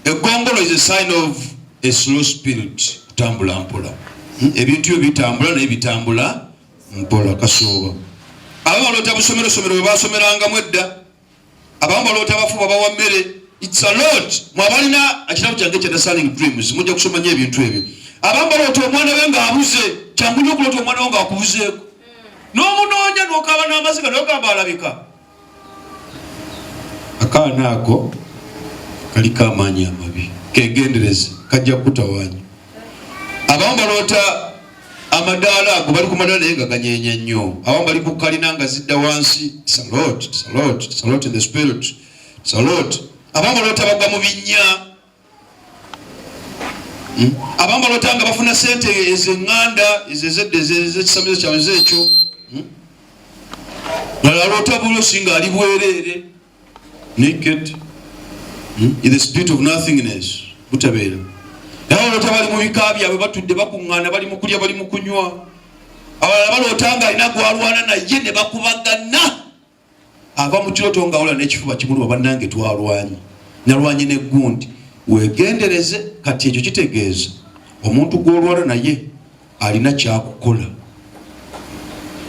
Egongolo is a sign of a slow spirit. Kutambula mpola. Ebintu ebyo bitambula naye bitambula mpola kasooba. Abamu balota busomero bwe basomerangamu edda. Abamu balota abafu babawa mmere. It's a lot. Mwabalina ekitabo kyange ky'Understanding Dreams mujja kusoma nnyo ebintu ebyo. Abamu balota omwana we ng'abuze. Kyangu nnyo okulota omwana we ng'akubuzeeko. N'omunoonya n'okaaba n'amaziga n'ogamba alabika. Akaana ako kaliko amaanyi amabi. Kegendereze kajja kutawaanya. Abamu balota amadaala ago bali ku madaala naye nga ganyeenya nnyo. Abamu bali ku kalina nga zidda wansi. It's a lot in the spirit. It's a lot. Abamu balota bagwa mu binnya. Abamu balota nga bafuna sente ez'eŋŋanda ezezedde ez'ekisamizo kyabwe ekyo. Alota buloosi ng'ali bwereere. Naked. In the spirit of nothingness. Butabeera. Abalota bali mu bika byabwe batudde bakuŋŋaana bali mu kulya bali mu kunywa. Abalala balota nga alina gwalwana naye ne bakubagana. Ava mu kirooto ng'awula n'ekifuba kimuluma bannange twalwanye. Nalwanye n'eggundi. Weegendereze kati ekyo kitegeeza omuntu gw'olwana naye alina kyakukola.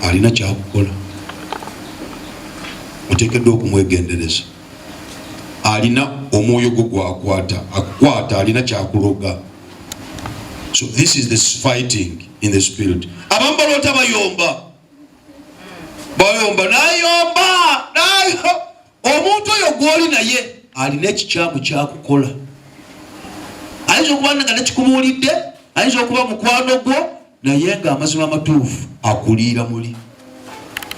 Alina kyakukola. Oteekeddwa okumwegendereza. Alina omwoyo gwo gwakwata. Akukwata alina kyakuloga. So this is this fighting in the spirit. Abamu balota bayomba. Bayomba n'ayomba. Omuntu oyo gw'oli naye alina ekikyamu kyakukola. Ayinza okuba nga nekikubuulidde, ayinza okuba mukwano gwo naye ng'amazima amatuufu akuliira muli.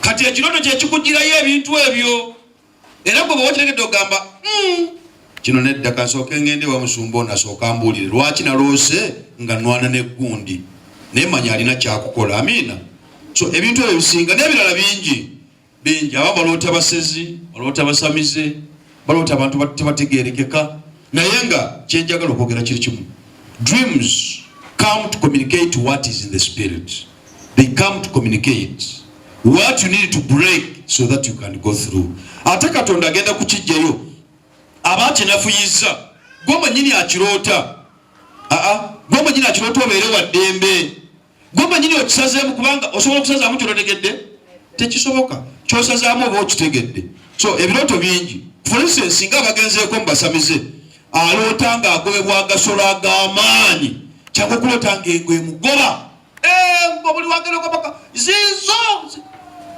Kati ekirooto kye kikugirayo ebintu ebyo. Era gwe bwe wakitegedde ogamba kino nedda kasooke ngende wa musumba ono asooka ambuulire lwaki naloose nga nwana n'eggundi naye manya alina kyakukola. Amiina. So ebintu ebyo bisinga n'ebirala bingi. Abamu balota basezi, balota basamize, balota abantu tebategeerekeka. Naye nga kyenjagala okwogera kiri kimu. Dreams come to communicate what is in the spirit. They come to communicate what you need to break so that you can go through. Ate Katonda agenda kukijjayo. Abakinafuyiza. Gwe manyini akiroota. Gwe manyini akiroota obeere wa ddembe. Gwe manyini okisazeemu kubanga osobola okusazaamu kyotegedde. Tekisoboka. Kyosazaamu oba okitegedde. So ebirooto bingi. For instance, singa abagenzeeko mbasamize. Aloota ng'agobebwa agasolo ag'amaanyi. Kyangwa okuloota ng'engo emugoba. Buli wagenda okabaka. Zizo.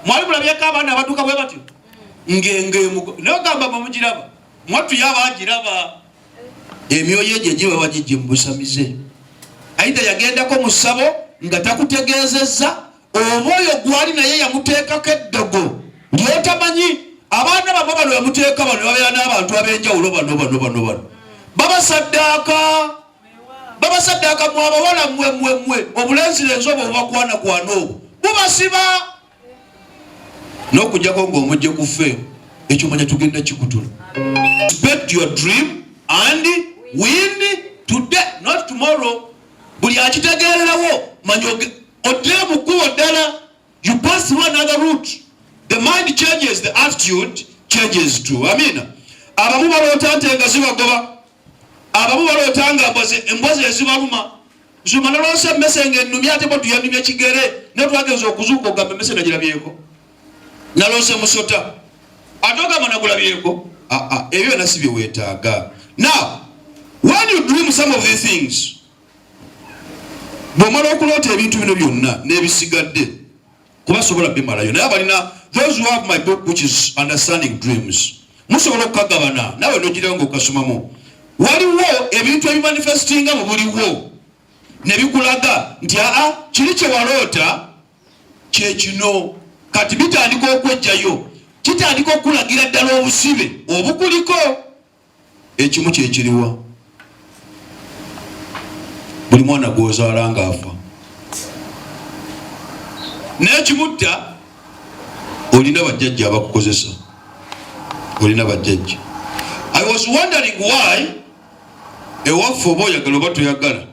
Mwali mulabyeko abaana abadduka bwe batyo. Ng'engo emugoba. Naye ogamba bamugiraba. Mwattu yaba agiraba. Emyoyo egyo giba bagijje mu busamize. Aida yagendako mu ssabo nga takutegeezezza oba oyo gwali naye yamuteekako eddogo lyotamanyi. Abaana bamwe bano yamuteeka bano babeera n'abantu ab'enjawulo bano. Babasaddaaka mu abawala mmwe obulenzi lenzi obwo bubakwana obo bubasiba n'okujjako ng'omujje kuffe ekyo manya tugenda kikutula. Respect your dream and win today, not tomorrow. Buli akitegeererawo manya odde mukubo ddala. You pass through another route. The mind changes, the attitude changes too. Amina. Abamu baloota nti engazi bagoba. Abamu baloota nga embwazi ezibaluma. Zuma nalonsa emmese ng'ennumye ate bo tuyannumye kigere. Ne twagenza okuzuuka ogamba emmese nagirabyeko. Nalonsa musota. Ate ogamba nagulabyeko. Ebyo byonna si bye weetaaga. Now, when you dream some of these things, bw'omala okuloota ebintu bino byonna n'ebisigadde kuba sobola bimalayo. Naye abalina those who have my book which is Understanding Dreams, musobola okukagabana nawe n'ogirayo ng'okasomamu. Waliwo ebintu ebimanifestinga mu buliwo ne bikulaga nti kiri kye waloota kye kino kati bitandika okwejjayo, kitandika okulagira ddala obusibe obukuliko. Ekimu kye kiriwa buli mwana gw'ozaala ng'afa n'ekimutta olina bajjajja abakukozesa, olina bajjajja. I was wondering why ewaffe oba oyagala oba toyagala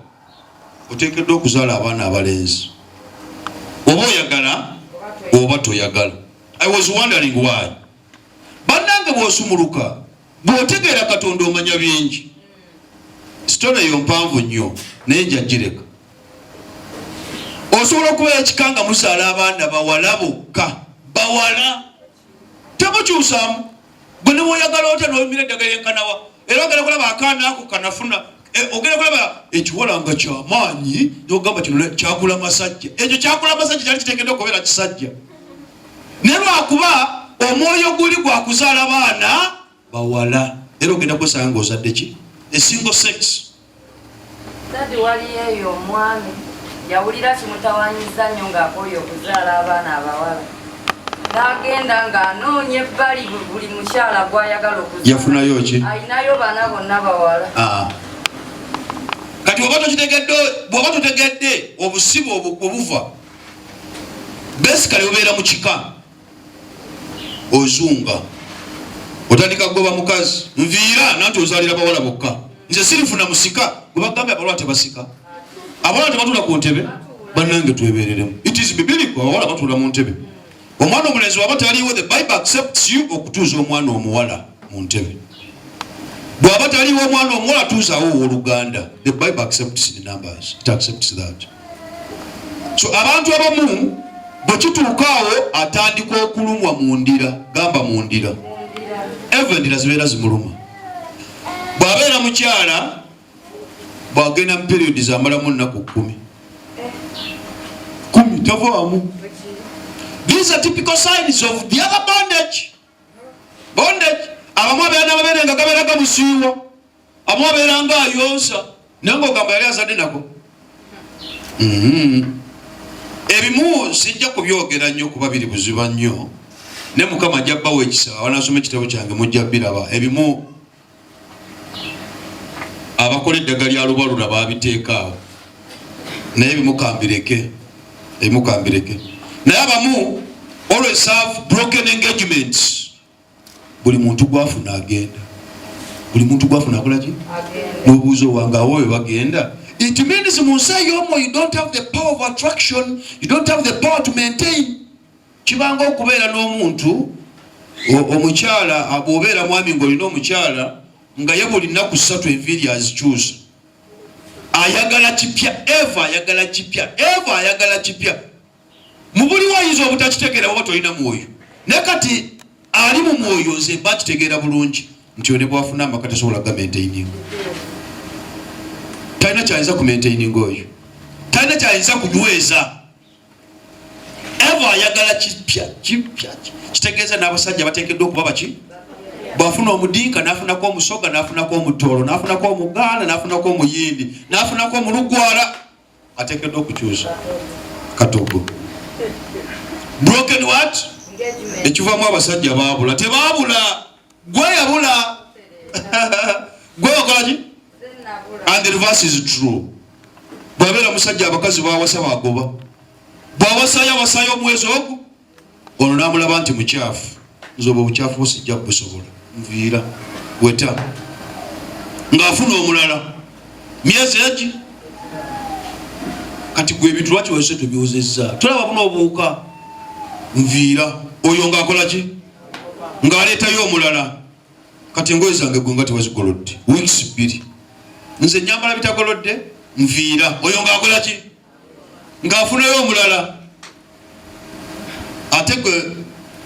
oteekeddwa okuzaala abaana abalenzi, oba oyagala oba toyagala. I was wondering why. Bannange bw'osumuluka bw'otegeera Katonda omanya bingi. Sitone eyo mpanvu nnyo naye njagireka. Osobola okuba ekikanga musaala abaana bawala bokka, bawala temukyusaamu. Gwe ne bw'oyagala otya n'omira eddagala enkanawa era ogenda kulaba akaana ako kanafuna ogenda kulaba ekiwala nga kyamaanyi n'ogamba kino kyakula masajja. Ekyo kyakula masajja kyali kiteekeddwa okubeera kisajja. Naye lwakuba omwoyo guli gwa kuzaala baana bawala era ogenda kwesanga ng'ozadde ki? A single sex. Dadi waliyo eyo omwami yawulira kimutawanyiza nnyo ng'akooye okuzaala abaana abawala. N'agenda ng'anoonya ebbali buli mukyala gw'ayagala okuzaala. Yafunayo ki? Ayinayo baana bonna bawala. Kati bw'oba totegedde obusibe obuva basically obeera mu kika ozunga otandika kugoba mukazi nviira nanti ozaalira bawala bokka. Nze sirifuna musika gwe bagambye abawala tebasika, abawala tebatula ku ntebe. Bannange twebeereremu. It is biblical, abawala batula mu ntebe. Omwana omulenzi waba taliwo, the Bible accepts you okutuuza omwana omuwala mu ntebe. Bw'aba taliwo omwana omuwala tuuzaawo oluganda. The Bible accepts the numbers. It accepts that. So abantu abamu bwe kituukaawo atandika okulumwa mu ndira, gamba mu ndira. Eva endira zibeera zimuluma. Bw'abeera mukyala bw'agenda mu periodi zamalamu nnaku 10 tavaamu. These are typical signs of the other bondage. Abamu abeera n'amabeere nga gabeera gamusiiwa, abamu abeera nga ayonsa naye ng'ogamba yali azadde nako. Ebimu sijja kubyogera nnyo kuba biri buziba nnyo, ne Mukama ajja bbawo ekisa wanaasoma ekitabo kyange mujja biraba. Ebimu abakola eddagala lya lubalula baabiteekaawo naye ebimu kambireke. Naye abamu always have broken engagements. Buli muntu gwafuna agenda. Buli muntu gwafuna akola ki? N'obuuzo wange awo we bagenda. It means mu nsi y'omwo you don't have the power of attraction, you don't have the power to maintain. Kibanga okubeera n'omuntu omukyala bw'obeera mwami ng'olina omukyala nga ye buli nnaku 3 enviiri azikyusa. Ayagala kipya, Eva ayagala kipya. Mu buli wayinza obutakitegeera oba tolina mwoyo. Naye kati ali mu mwoyo nze mba kitegeera bulungi nti ne bwafuna amaka tasobola gamaintaining. Talina kyayinza ku maintaining oyo, talina kyayinza kunyweza. Eva ayagala kipya. Kitegeeza n'abasajja bateekeddwa okuba baki? Bwafuna omudinka n'afunako omusoga n'afunako omutoolo n'afunako omuganda n'afunako omuyindi n'afunako omulugwala ateekeddwa okukyusa katogo. Broken what? Ekivaamu abasajja baabula. Tebaabula, gwe yabula. Gwe wakola ki? And the reverse is true. Bw'abeera musajja abakazi baawasa bagoba. bwawasaya omwezi ogwo ono namulaba nti mukyafu nzoba obukyafu osijja kubusobola nviira weta ng'afuna omulala myezi egi kati gwe ebintu lwaki wese tubyozezza tulaba buno obuuka nviira oyo ng'akola ki ng'aleetayo omulala kati engoye zange gwe nga tewazigolodde weeks 2 nze nyambala bitagolodde nviira oyo ng'akola ki ng'afunayo omulala ate gwe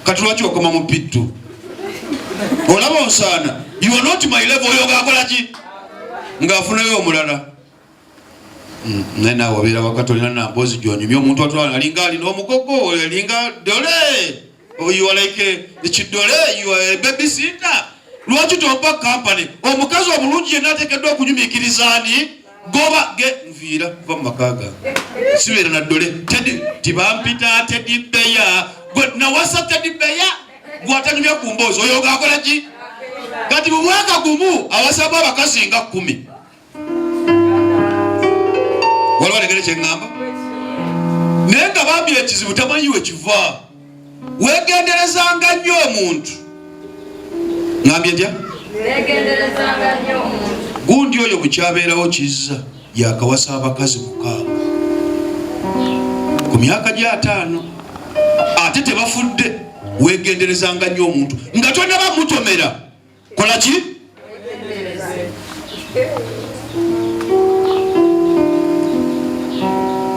kati lwaki wakoma mu pittu olaba onsaana you are not my level oyo ng'akola ki ng'afunayo omulala naye naawe wabeera wakati olina namboozi gyonyumya omuntu atwala alinga alina omugogo alinga dole you are like ekidole you are a babysitter lwaki tompa kampani omukazi omulungi yenna ateekeddwa okunyumiikirizaani goba ge nviira kuva mu maka gange sibeera na dole tibampita tedibbeya gwe nawasa tedibbeya gwatanyumya ku mboozi oyo ng'akola ki kati mu mwaka gumu awasamu abakazi nga 10 waliwo negere kyeŋŋamba naye nga bambi ekizibu tamanyi we kiva weegenderezanga nnyo omuntu ŋambye ntya gundi oyo bwekyabeerawo kizza yakawasa abakazi 6 ku myaka gya 5 ate tebafudde weegenderezanga nnyo omuntu nga tonaba mutomera kola ki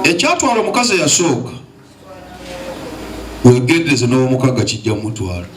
ekyatwala omukazi eyasooka weegendereze n'omukaga kijja mutwala